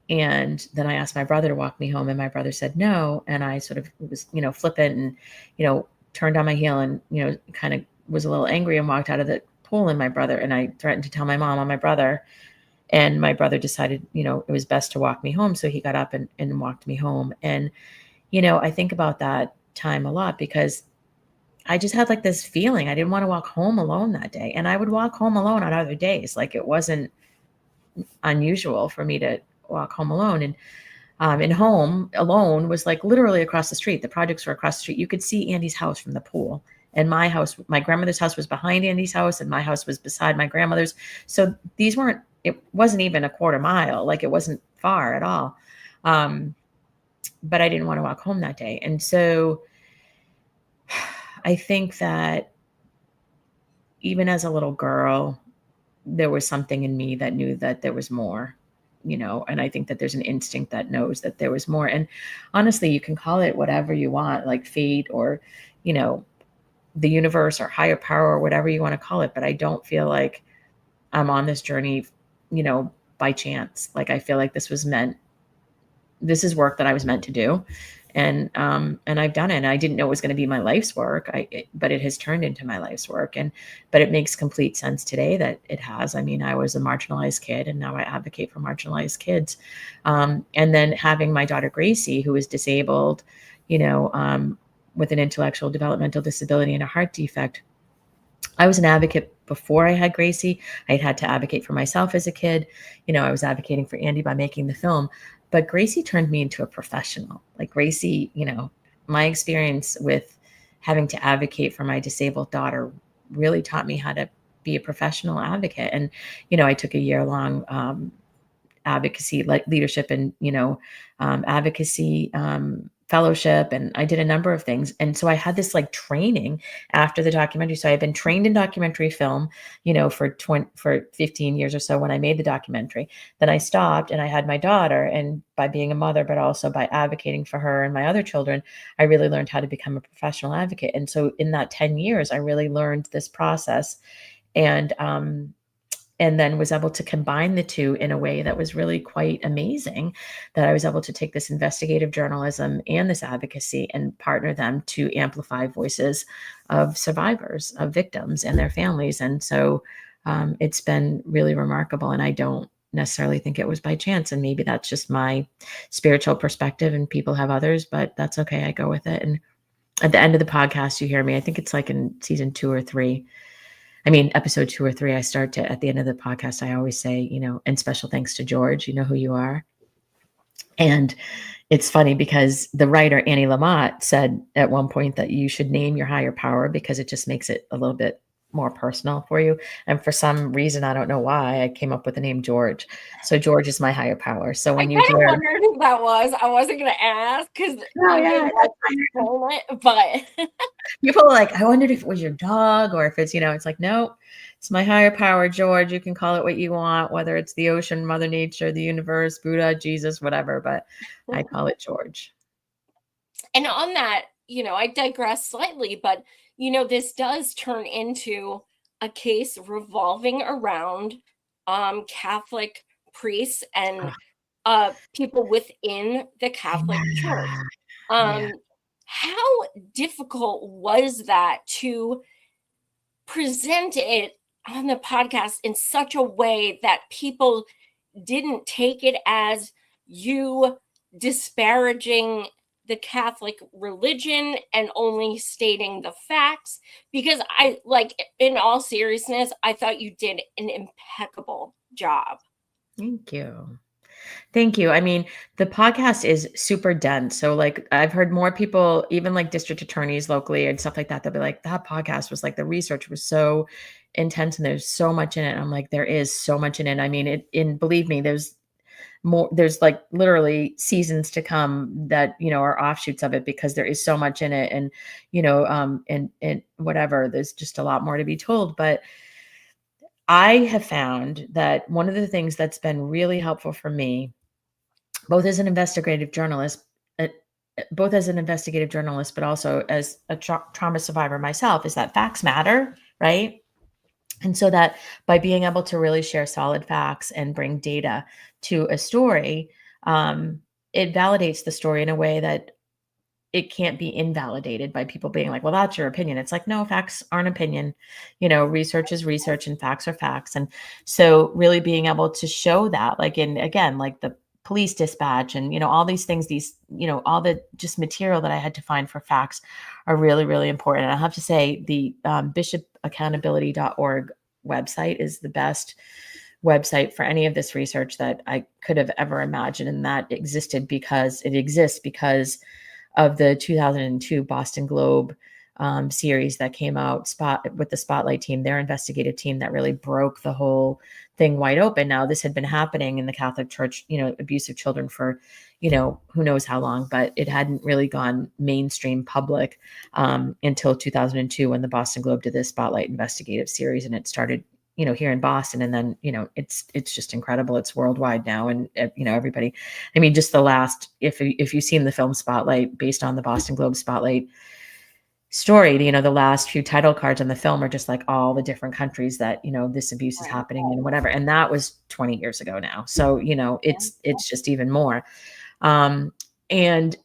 And then I asked my brother to walk me home, and my brother said no. And I sort of was, flippant and, turned on my heel and, kind of was a little angry and walked out of the pool. And I threatened to tell my mom on my brother. And my brother decided, it was best to walk me home. So he got up and walked me home. And, I think about that time a lot, because I just had like this feeling I didn't want to walk home alone that day. And I would walk home alone on other days. Like it wasn't unusual for me to walk home alone. And home alone was like literally across the street. The projects were across the street. You could see Andy's house from the pool. And my grandmother's house was behind Andy's house, and my house was beside my grandmother's. So it wasn't even a quarter mile. Like it wasn't far at all. But I didn't want to walk home that day. And so I think that even as a little girl, there was something in me that knew that there was more, and I think that there's an instinct that knows that there was more. And honestly, you can call it whatever you want, like fate or, the universe or higher power or whatever you want to call it. But I don't feel like I'm on this journey, by chance. Like, I feel like this is work that I was meant to do. And I've done it. And I didn't know it was going to be my life's work. But it has turned into my life's work. But it makes complete sense today that it has. I mean, I was a marginalized kid, and now I advocate for marginalized kids. And then having my daughter Gracie, who is disabled, with an intellectual developmental disability and a heart defect. I was an advocate before I had Gracie. I had to advocate for myself as a kid. I was advocating for Andy by making the film. But Gracie turned me into a professional. Like, Gracie, my experience with having to advocate for my disabled daughter really taught me how to be a professional advocate. And, I took a year-long advocacy, like leadership and, advocacy fellowship. And I did a number of things. And so I had this like training after the documentary. So I've been trained in documentary film, for 15 years or so when I made the documentary. Then I stopped, and I had my daughter, and by being a mother, but also by advocating for her and my other children, I really learned how to become a professional advocate. And so in that 10 years, I really learned this process, and then was able to combine the two in a way that was really quite amazing, that I was able to take this investigative journalism and this advocacy and partner them to amplify voices of survivors, of victims and their families. And so it's been really remarkable. And I don't necessarily think it was by chance. And maybe that's just my spiritual perspective, and people have others, but that's okay. I go with it. And at the end of the podcast, you hear me, I think it's like in season 2 or 3. I mean, episode 2 or 3, I start to, at the end of the podcast, I always say, and special thanks to George, you know who you are. And it's funny because the writer, Annie Lamott, said at one point that you should name your higher power because it just makes it a little bit more personal for you. And for some reason, I don't know why, I came up with the name George. So George is my higher power. So when you hear, wondered who that was. I wasn't going to ask because but people are like, I wondered if it was your dog or if it's, it's like, no, it's my higher power, George. You can call it what you want, whether it's the ocean, Mother Nature, the universe, Buddha, Jesus, whatever, but I call it George. And on that, I digress slightly, but this does turn into a case revolving around Catholic priests and people within the Catholic Church. How difficult was that to present it on the podcast in such a way that people didn't take it as you disparaging the Catholic religion and only stating the facts? Because in all seriousness, I thought you did an impeccable job. Thank you. Thank you. I mean, the podcast is super dense. So like, I've heard more people, even like district attorneys locally and stuff like that, they'll be like, that podcast was like, the research was so intense and there's so much in it. And I'm like, there is so much in it. I mean, believe me, there's like literally seasons to come that, are offshoots of it because there is so much in it. And, and whatever, there's just a lot more to be told. But I have found that one of the things that's been really helpful for me, both as an investigative journalist, but also as a trauma survivor myself, is that facts matter, right? And so that by being able to really share solid facts and bring data to a story, it validates the story in a way that it can't be invalidated by people being like, well, that's your opinion. It's like, no, facts aren't opinion. Research is research and facts are facts. And so really being able to show that, like, again, like the police dispatch and, all these things, all the just material that I had to find for facts are really, really important. And I have to say the bishopaccountability.org website is the best website for any of this research that I could have ever imagined. And that exists because of the 2002 Boston Globe series that came out with the Spotlight team, their investigative team that really broke the whole thing wide open. Now, this had been happening in the Catholic Church, abuse of children for, who knows how long, but it hadn't really gone mainstream public until 2002 when the Boston Globe did this Spotlight investigative series, and it started here in Boston. And then, it's just incredible. It's worldwide now. And, everybody, I mean, just the last, if you've seen the film Spotlight based on the Boston Globe Spotlight story. The last few title cards on the film are just like all the different countries that, this abuse is Right. happening and whatever. And that was 20 years ago now. So, it's just even more. Um, and,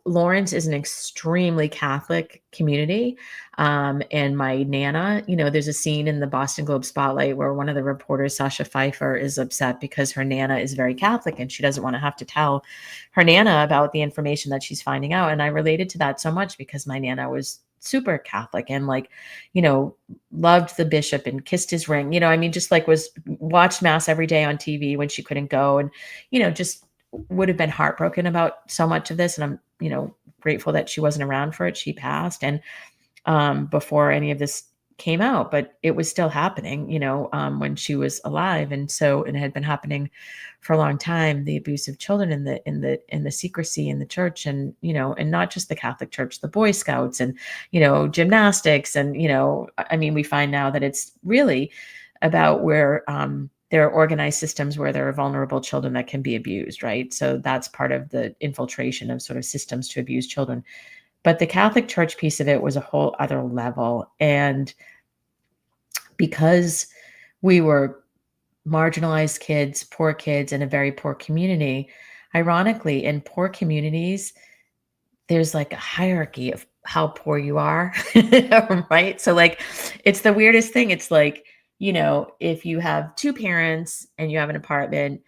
Lawrence is an extremely Catholic community. And my Nana, there's a scene in the Boston Globe Spotlight where one of the reporters, Sasha Pfeiffer, is upset because her Nana is very Catholic and she doesn't want to have to tell her Nana about the information that she's finding out. And I related to that so much because my Nana was super Catholic and loved the bishop and kissed his ring, just like watched mass every day on TV when she couldn't go. And, just would have been heartbroken about so much of this. And I'm, grateful that she wasn't around for it. She passed. And before any of this came out, but it was still happening, when she was alive. And so it had been happening for a long time, the abuse of children in the secrecy in the church and, and not just the Catholic Church, the Boy Scouts and, gymnastics. And, we find now that it's really about where, there are organized systems where there are vulnerable children that can be abused, right? So that's part of the infiltration of sort of systems to abuse children. But the Catholic Church piece of it was a whole other level. And because we were marginalized kids, poor kids in a very poor community, ironically, in poor communities, there's like a hierarchy of how poor you are, right? So like, it's the weirdest thing. It's like, if you have two parents and you have an apartment,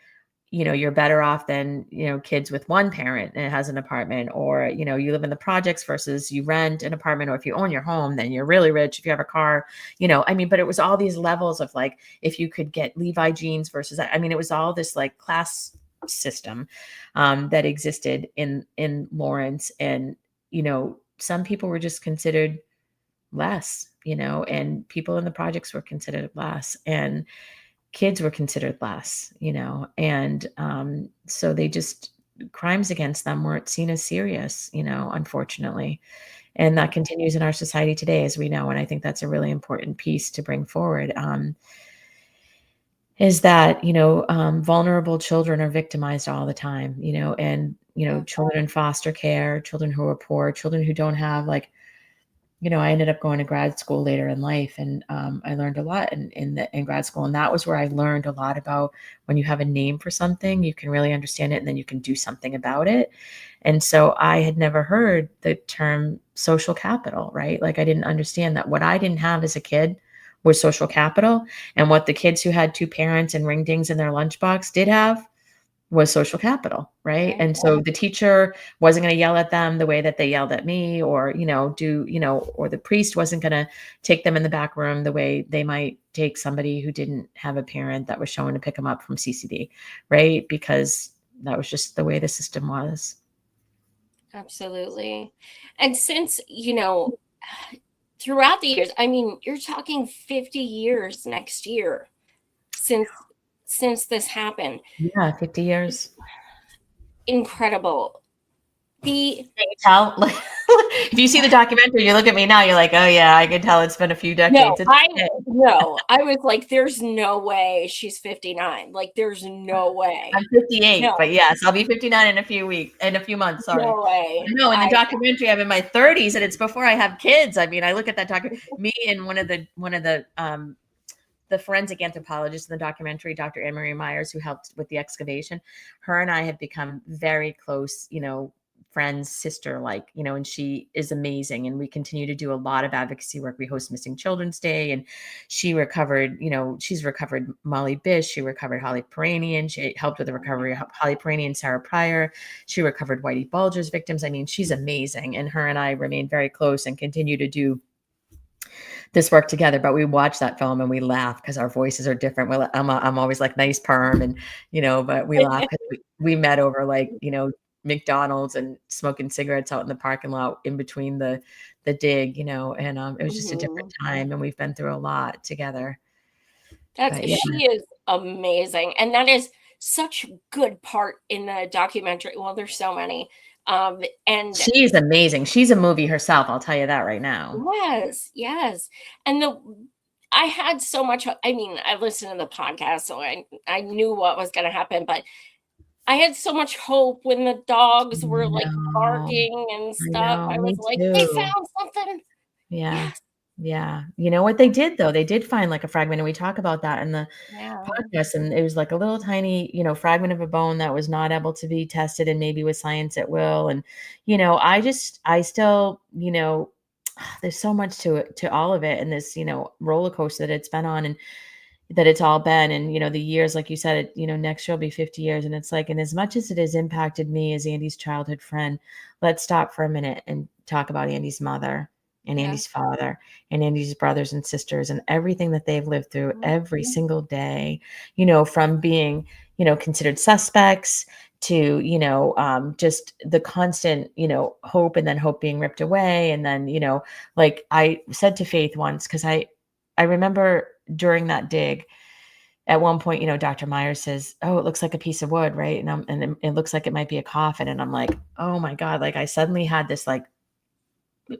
you're better off than, kids with one parent and it has an apartment, or, you live in the projects versus you rent an apartment, or if you own your home, then you're really rich if you have a car, but it was all these levels of like, if you could get Levi jeans versus, it was all this like class system that existed in Lawrence. And, some people were just considered less, and people in the projects were considered less, and kids were considered less, and so they just, crimes against them weren't seen as serious, unfortunately. And that continues in our society today, as we know. And I think that's a really important piece to bring forward, is that, vulnerable children are victimized all the time, and, children in foster care, children who are poor, children who don't have like, I ended up going to grad school later in life, and I learned a lot in grad school. And that was where I learned a lot about when you have a name for something, you can really understand it and then you can do something about it. And so I had never heard the term social capital, right? Like I didn't understand that what I didn't have as a kid was social capital. And what the kids who had two parents and ring dings in their lunchbox did have was social capital, right? And so the teacher wasn't going to yell at them the way that they yelled at me, or, or the priest wasn't going to take them in the back room the way they might take somebody who didn't have a parent that was showing to pick them up from CCD, right? Because that was just the way the system was. Absolutely. And since, throughout the years, you're talking 50 years next year since this happened. Yeah, 50 years. Incredible. Can you tell? If you see the documentary, you look at me now, you're like, oh yeah, I can tell it's been a few decades. No, I was like, there's no way she's 59. Like, there's no way. I'm 58, but yes, I'll be 59 in a few months. Sorry. No way. No, in the documentary, I'm in my 30s, and it's before I have kids. I look at that documentary. Me and one of the forensic anthropologist in the documentary, Dr. Anne-Marie Myers, who helped with the excavation, her and I have become very close, friends, sister-like, and she is amazing. And we continue to do a lot of advocacy work. We host Missing Children's Day, and she recovered, she's recovered Molly Bish. She recovered Holly Peranian. She helped with the recovery of Holly Peranian, Sarah Pryor. She recovered Whitey Bulger's victims. She's amazing. And her and I remain very close and continue to do this work together. But we watch that film and we laugh because our voices are different. Well, I'm always like nice perm, and but we laugh because we met over like McDonald's and smoking cigarettes out in the parking lot in between the dig, and it was just a different time, and we've been through a lot together. She is amazing, and that is such a good part in the documentary. Well, there's so many. And she's amazing. She's a movie herself. I'll tell you that right now. Yes. And I had so much, I listened to the podcast, so I knew what was going to happen, but I had so much hope when the dogs were like barking and stuff. I was like, they found something. Yeah. Yes. Yeah. You know what they did though? They did find like a fragment, and we talk about that in the Yeah. podcast, and it was like a little tiny, fragment of a bone that was not able to be tested, and maybe with science it will. And, I still, there's so much to it, to all of it, and this, roller coaster that it's been on, and that it's all been, and, the years, like you said, next year will be 50 years. And it's like, and as much as it has impacted me as Andy's childhood friend, let's stop for a minute and talk about Andy's mother and Yeah. Andy's father and Andy's brothers and sisters and everything that they've lived through every single day, from being, considered suspects to, just the constant, hope, and then hope being ripped away. And then, like I said to Faith once, because I remember during that dig, at one point, Dr. Myers says, "Oh, it looks like a piece of wood, right?" And it looks like it might be a coffin. And I'm like, "Oh my God!" Like I suddenly had this, like,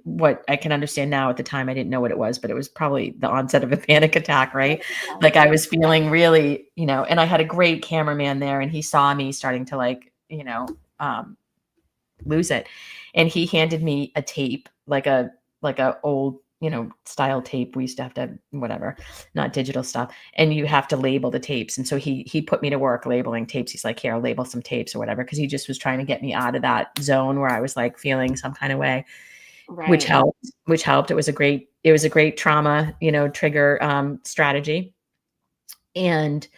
what I can understand now. At the time, I didn't know what it was, but it was probably the onset of a panic attack, right? Like I was feeling really, and I had a great cameraman there, and he saw me starting to, like, lose it, and he handed me a tape, like a old, style tape. We used to have to, whatever, not digital stuff, and you have to label the tapes. And so he put me to work labeling tapes. He's like, "Here, I'll label some tapes," or whatever, because he just was trying to get me out of that zone where I was like feeling some kind of way, which Right. helped. It was a great trauma, trigger strategy. And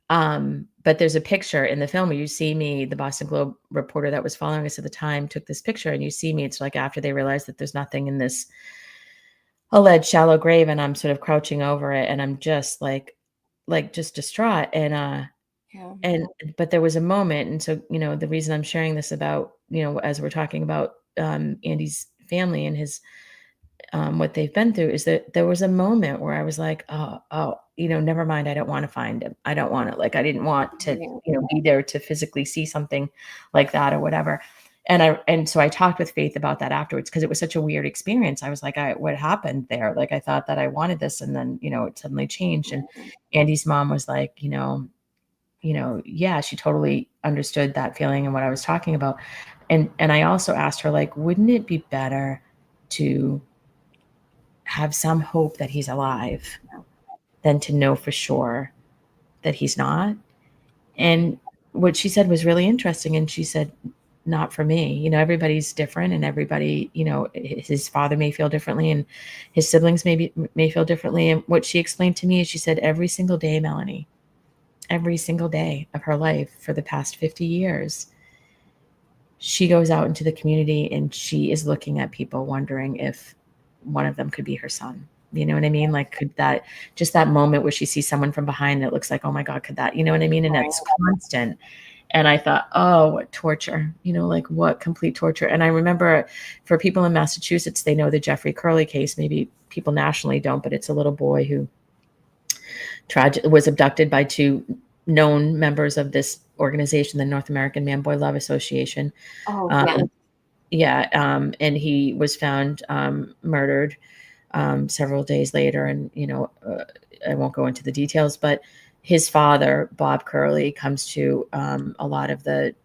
but there's a picture in the film where you see me, the Boston Globe reporter that was following us at the time took this picture, and you see me. It's like after they realized that there's nothing in this alleged shallow grave, and I'm sort of crouching over it, and I'm just like just distraught. Yeah. And but there was a moment, and so, the reason I'm sharing this about, as we're talking about Andy's family and his what they've been through, is that there was a moment where I was like, oh, never mind. I don't want to find him. I don't want it. Like, I didn't want to, Right. be there to physically see something like that or whatever. And so I talked with Faith about that afterwards, because it was such a weird experience. I was like, what happened there? Like, I thought that I wanted this, and then, it suddenly changed. And Andy's mom was like, yeah, she totally understood that feeling and what I was talking about. And I also asked her, like, wouldn't it be better to have some hope that he's alive than to know for sure that he's not? And what she said was really interesting. And she said, not for me. Everybody's different, and everybody, his father may feel differently, and his siblings may feel differently. And what she explained to me is, she said, every single day, Melanie, every single day of her life for the past 50 years, she goes out into the community and she is looking at people wondering if one of them could be her son. You know what I mean? Like, could that, just that moment where she sees someone from behind that looks like, oh my God, could that, you know what I mean? And it's constant. And I thought, oh, what torture, like what complete torture. And I remember, for people in Massachusetts, they know the Jeffrey Curley case. Maybe people nationally don't, but it's a little boy who was abducted by two known members of this organization, the North American Man Boy Love Association. Oh, Um, yeah. yeah, and he was found murdered several days later. And, I won't go into the details, but his father, Bob Curley, comes to a lot of the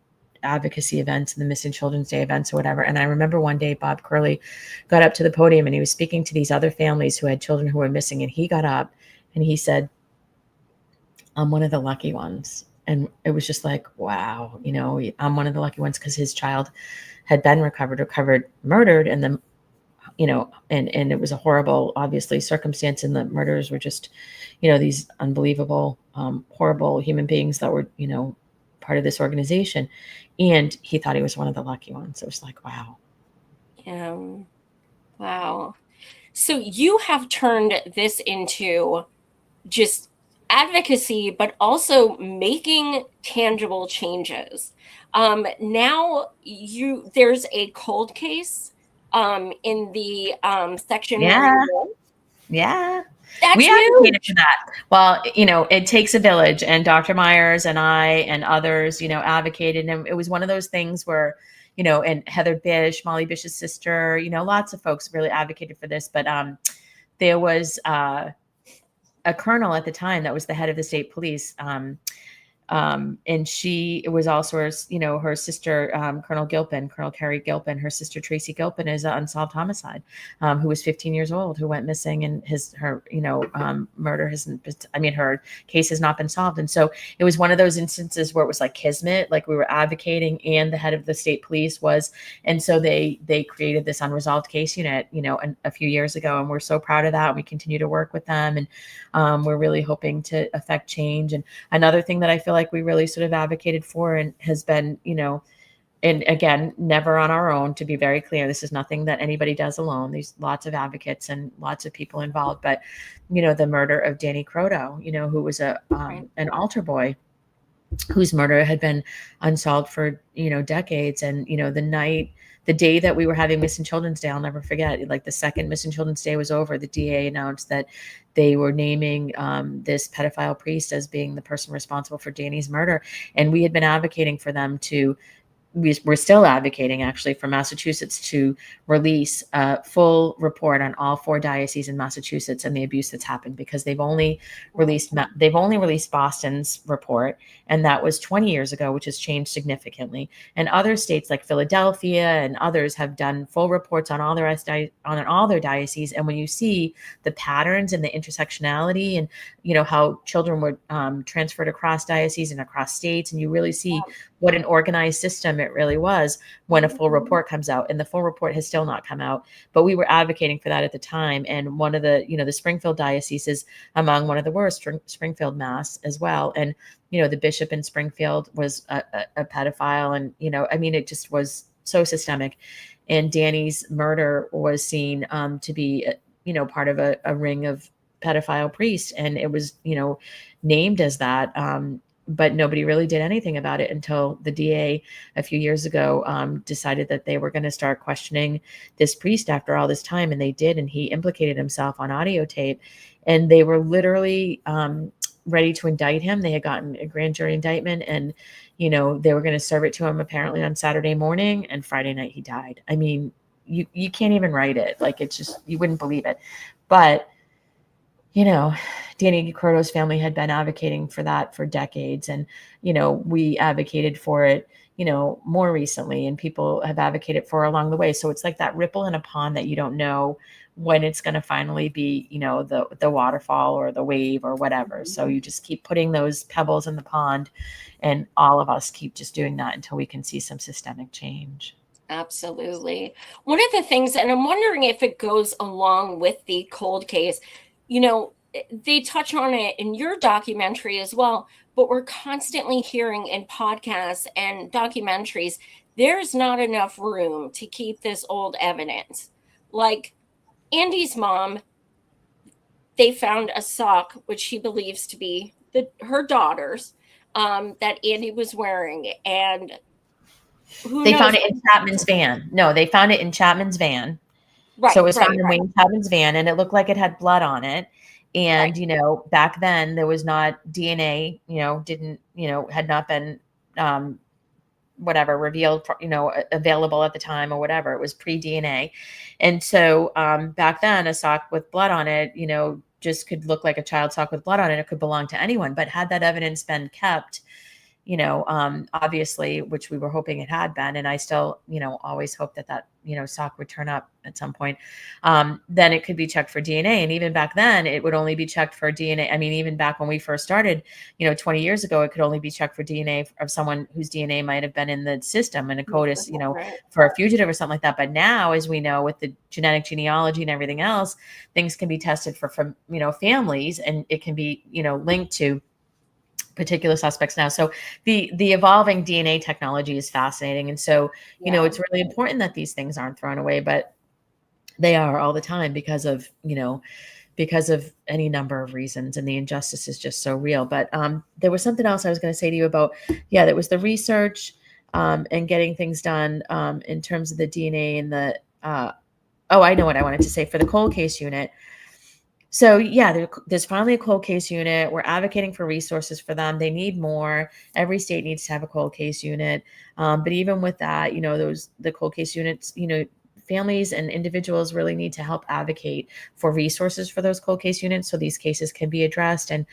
advocacy events and the Missing Children's Day events or whatever. And I remember one day Bob Curley got up to the podium, and he was speaking to these other families who had children who were missing. And he got up and he said, I'm one of the lucky ones. And it was just like, wow, I'm one of the lucky ones, because his child had been recovered, murdered. And then, and it was a horrible, obviously, circumstance. And the murderers were just, these unbelievable, horrible human beings that were, part of this organization. And he thought he was one of the lucky ones. It was like, wow. Yeah. Wow. So you have turned this into just advocacy, but also making tangible changes. Now there's a cold case in the section where Yeah. you live. Yeah. That's We huge. advocated for that. Well, it takes a village, and Dr. Myers and I and others, advocated. And it was one of those things where, and Heather Bish, Molly Bish's sister, lots of folks really advocated for this. But there was a colonel at the time that was the head of the state police, And she was also her, her sister, Colonel Carrie Gilpin, her sister Tracy Gilpin is an unsolved homicide, who was 15 years old, who went missing, and her murder hasn't been, her case has not been solved. And so it was one of those instances where it was like kismet, like we were advocating and the head of the state police was, and so they created this unresolved case unit, a few years ago, and we're so proud of that. We continue to work with them, and we're really hoping to affect change. And another thing that I feel like we really sort of advocated for and has been, and again, never on our own, to be very clear, this is nothing that anybody does alone. There's lots of advocates and lots of people involved, but, the murder of Danny Croto, who was an altar boy whose murder had been unsolved for, decades. And, the day that we were having Missing Children's Day, I'll never forget, like the second Missing Children's Day was over, the DA announced that they were naming this pedophile priest as being the person responsible for Danny's murder. And we had been advocating for them to, we're still advocating actually for Massachusetts to release a full report on all 4 dioceses in Massachusetts and the abuse that's happened, because they've only released Boston's report, and that was 20 years ago, which has changed significantly. And other states like Philadelphia and others have done full reports on all their dioceses. And when you see the patterns and the intersectionality, and how children were transferred across dioceses and across states, and you really see what an organized system it really was when a full report comes out. And the full report has still not come out, but we were advocating for that at the time. And one of the, the Springfield diocese is among one of the worst, Springfield, Mass as well. And, the bishop in Springfield was a pedophile. And, it just was so systemic. And Danny's murder was seen to be, part of a ring of pedophile priests. And it was, named as that. But nobody really did anything about it until the DA a few years ago decided that they were going to start questioning this priest after all this time. And they did. And he implicated himself on audio tape. And they were literally ready to indict him. They had gotten a grand jury indictment, and, they were going to serve it to him apparently on Saturday morning, and Friday night he died. I mean, you can't even write it. Like, it's just, you wouldn't believe it. But Danny Croto's family had been advocating for that for decades. And, we advocated for it, more recently, and people have advocated for along the way. So it's like that ripple in a pond that you don't know when it's going to finally be, the waterfall or the wave or whatever. So you just keep putting those pebbles in the pond, and all of us keep just doing that until we can see some systemic change. Absolutely. One of the things, and I'm wondering if it goes along with the cold case, they touch on it in your documentary as well, but we're constantly hearing in podcasts and documentaries, there's not enough room to keep this old evidence. Like Andy's mom, they found a sock, which she believes to be her daughter's, that Andy was wearing. And they found it in Chapman's van. No, they found it in Chapman's van. Right, so it was found in Wayne Chapman's van, and it looked like it had blood on it. And, back then there was not DNA, had not been, revealed, available at the time or whatever. It was pre-DNA. And so back then a sock with blood on it, just could look like a child sock with blood on it. It could belong to anyone. But had that evidence been kept, obviously, which we were hoping it had been, and I still, always hope that sock would turn up at some point, then it could be checked for DNA. And even back then, it would only be checked for DNA. I mean, even back when we first started, 20 years ago, it could only be checked for DNA of someone whose DNA might have been in the system in a CODIS, for a fugitive or something like that. But now, as we know, with the genetic genealogy and everything else, things can be tested for families, and it can be, linked to particular suspects now. So the evolving DNA technology is fascinating. And so, it's really important that these things aren't thrown away, but they are all the time because of any number of reasons. And the injustice is just so real. But there was something else I was going to say to you about, that was the research and getting things done in terms of the DNA and the, I know what I wanted to say for the cold case unit. So there's finally a cold case unit. We're advocating for resources for them. They need more. Every state needs to have a cold case unit. But even with that, the cold case units, families and individuals really need to help advocate for resources for those cold case units so these cases can be addressed. And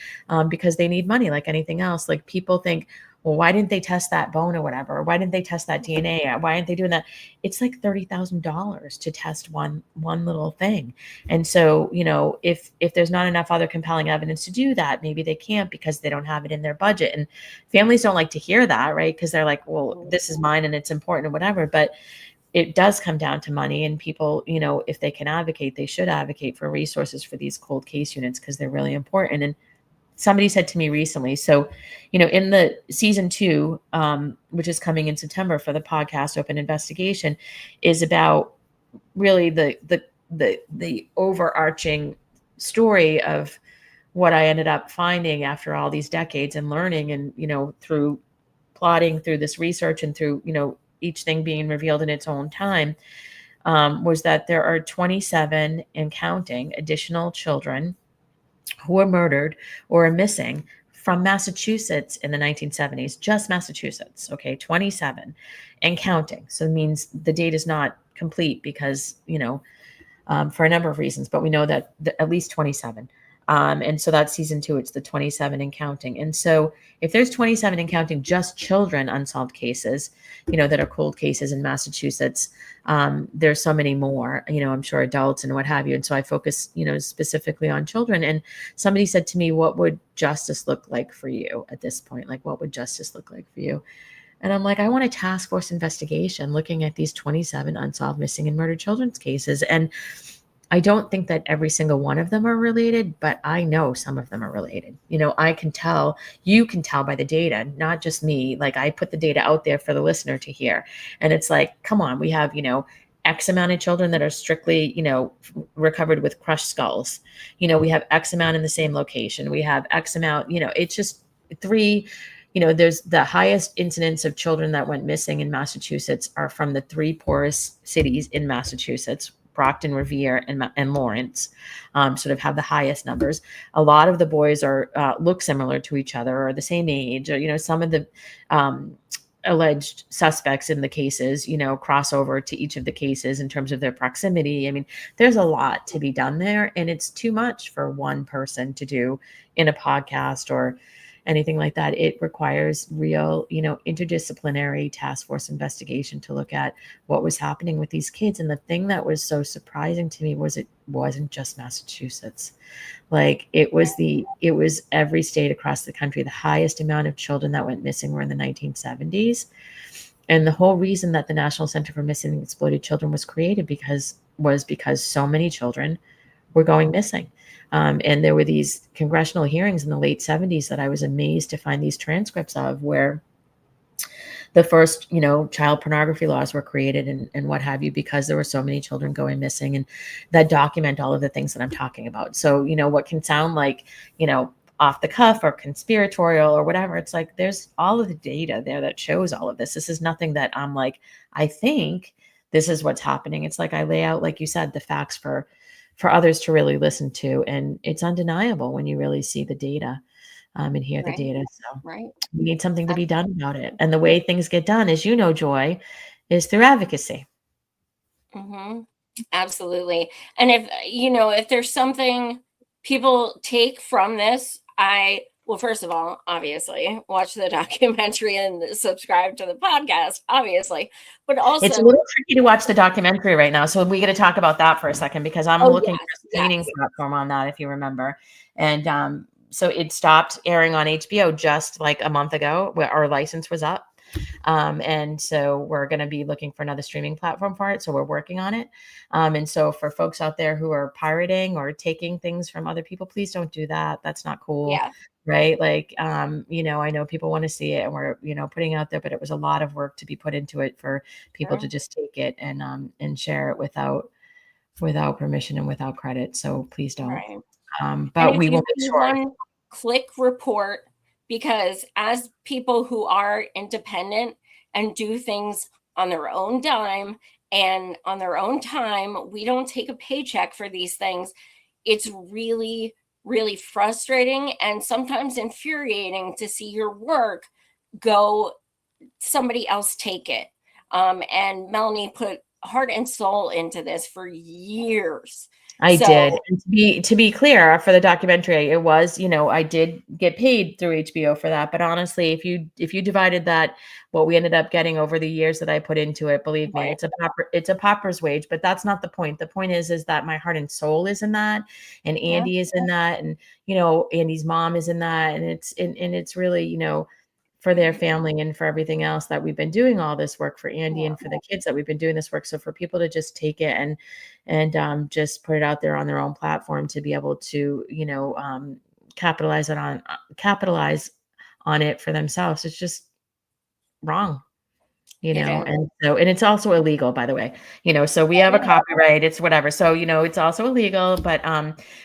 because they need money like anything else. Like people think, well, why didn't they test that bone or whatever? Or why didn't they test that DNA? Why aren't they doing that? It's like $30,000 to test one little thing. And so, if there's not enough other compelling evidence to do that, maybe they can't because they don't have it in their budget. And families don't like to hear that, right? Because they're like, well, this is mine and it's important or whatever. But it does come down to money, and people, if they can advocate, they should advocate for resources for these cold case units because they're really important. And somebody said to me recently, so, in the season 2, which is coming in September for the podcast Open Investigation, is about really the overarching story of what I ended up finding after all these decades and learning, and, through plotting through this research and through, each thing being revealed in its own time, was that there are 27 and counting additional children who were murdered or are missing from Massachusetts in the 1970s, just Massachusetts, okay, 27 and counting. So it means the data is not complete because, for a number of reasons, but we know that at least 27. And so that's season 2, it's the 27 and counting. And so if there's 27 and counting just children unsolved cases, that are cold cases in Massachusetts, there's so many more, I'm sure adults and what have you. And so I focus, specifically on children. And somebody said to me, what would justice look like for you at this point? Like, what would justice look like for you? And I'm like, I want a task force investigation looking at these 27 unsolved missing and murdered children's cases. And I don't think that every single one of them are related, but I know some of them are related. I can tell, you can tell by the data, not just me. Like, I put the data out there for the listener to hear. And it's like, come on, we have, X amount of children that are strictly, recovered with crushed skulls. We have X amount in the same location. We have X amount, it's just 3. There's the highest incidence of children that went missing in Massachusetts are from the 3 poorest cities in Massachusetts, Brockton, Revere, and Lawrence, sort of have the highest numbers. A lot of the boys are look similar to each other or the same age, or, some of the alleged suspects in the cases, cross over to each of the cases in terms of their proximity. I mean, there's a lot to be done there, and it's too much for one person to do in a podcast or anything like that. It requires real, interdisciplinary task force investigation to look at what was happening with these kids. And the thing that was so surprising to me was it wasn't just Massachusetts. Like, it was every state across the country. The highest amount of children that went missing were in the 1970s. And the whole reason that the National Center for Missing and Exploited Children was created was because so many children were going missing. And there were these congressional hearings in the late 70s that I was amazed to find these transcripts of, where the first, child pornography laws were created and what have you, because there were so many children going missing, and that document all of the things that I'm talking about. So, what can sound like, off the cuff or conspiratorial or whatever, it's like, there's all of the data there that shows all of this. This is nothing that I'm like, I think this is what's happening. It's like, I lay out, like you said, the facts for others to really listen to. And it's undeniable when you really see the data and hear the data. So Right. we need something to be done about it. And the way things get done, as you know, Joy, is through advocacy. Mm-hmm. Absolutely. And if there's something people take from this, well, first of all, obviously, watch the documentary and subscribe to the podcast, obviously. But also, it's a little tricky to watch the documentary right now. So we got to talk about that for a second, because I'm looking for a streaming platform on that, if you remember. And so it stopped airing on HBO just like a month ago, where our license was up. And so we're going to be looking for another streaming platform for it. So we're working on it. And so for folks out there who are pirating or taking things from other people, please don't do that. That's not cool. Yeah. Right. Like, I know people want to see it, and we're, putting out there, but it was a lot of work to be put into it for people to just take it and share it without permission and without credit. So please don't. Right. But we will make sure. Click report, because as people who are independent and do things on their own dime and on their own time, we don't take a paycheck for these things. It's really, really frustrating and sometimes infuriating to see your work go, somebody else take it. And Melanie put heart and soul into this for years. I So, did. And to be clear, for the documentary, it was, I did get paid through HBO for that. But honestly, if you divided that, what we ended up getting over the years that I put into it, believe me, right. it's a pauper's wage. But that's not the point. The point is that my heart and soul is in that, and Yeah. Andy is in that, and Andy's mom is in that, and it's really, for their family and for everything else that we've been doing all this work for Andy and for the kids that we've been doing this work. So for people to just take it and just put it out there on their own platform to be able to, capitalize on it for themselves, it's just wrong. It is. And it's also illegal, by the way, so we have a copyright, it's whatever. So, it's also illegal, but,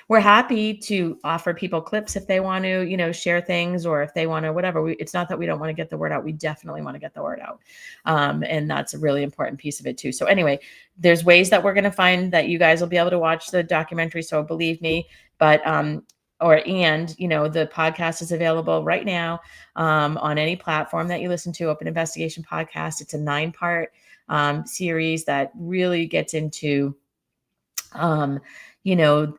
we're happy to offer people clips if they want to, share things, or if they want to, whatever. It's not that we don't want to get the word out. We definitely want to get the word out. And that's a really important piece of it too. So anyway, there's ways that we're going to find that you guys will be able to watch the documentary. So believe me, but, the podcast is available right now on any platform that you listen to. Open Investigation Podcast. It's a 9-part series that really gets into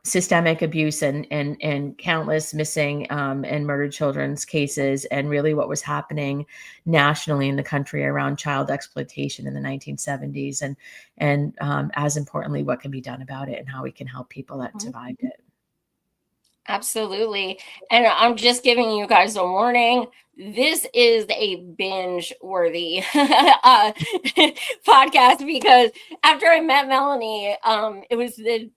systemic abuse and countless missing and murdered children's cases, and really what was happening nationally in the country around child exploitation in the 1970s, and as importantly, what can be done about it and how we can help people that survived it. Absolutely. And I'm just giving you guys a warning. This is a binge worthy podcast, because after I met Melanie, it was the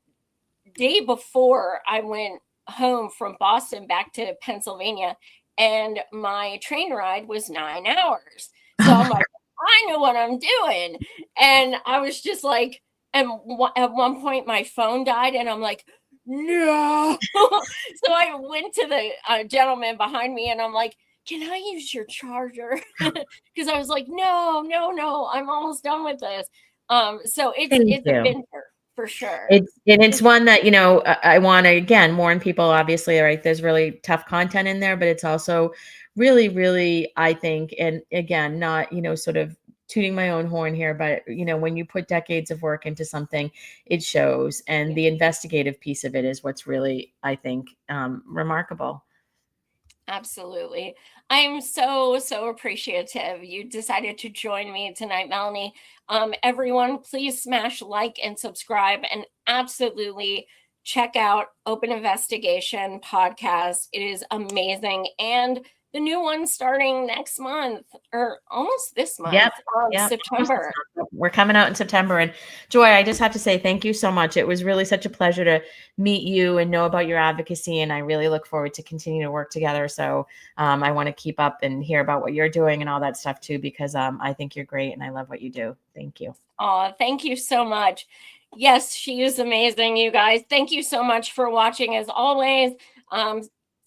day before I went home from Boston back to Pennsylvania, and my train ride was 9 hours. So I'm like, I know what I'm doing. And I was just like, and at one point my phone died, and I'm like, no. So I went to the gentleman behind me, and I'm like, can I use your charger? Because I was like, no, I'm almost done with this. So it's a binger for sure. It's one that, I want to, again, warn people, obviously, right? There's really tough content in there, but it's also really, really, I think, and again, not, sort of tooting my own horn here, but when you put decades of work into something, it shows. And the investigative piece of it is what's really, I think, remarkable. Absolutely. I'm so appreciative you decided to join me tonight, Melanie. Everyone, please smash like and subscribe, and absolutely check out Open Investigation podcast. It is amazing. And the new one starting next month, or almost this month. Yep. September. We're coming out in September. And Joy, I just have to say thank you so much. It was really such a pleasure to meet you and know about your advocacy. And I really look forward to continue to work together. So I want to keep up and hear about what you're doing and all that stuff too, because I think you're great and I love what you do. Thank you. Oh, thank you so much. Yes, she is amazing, you guys. Thank you so much for watching. As always,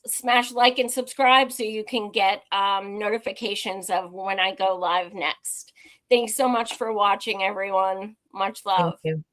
smash like and subscribe so you can get notifications of when I go live next. Thanks so much for watching, everyone. Much love. Thank you.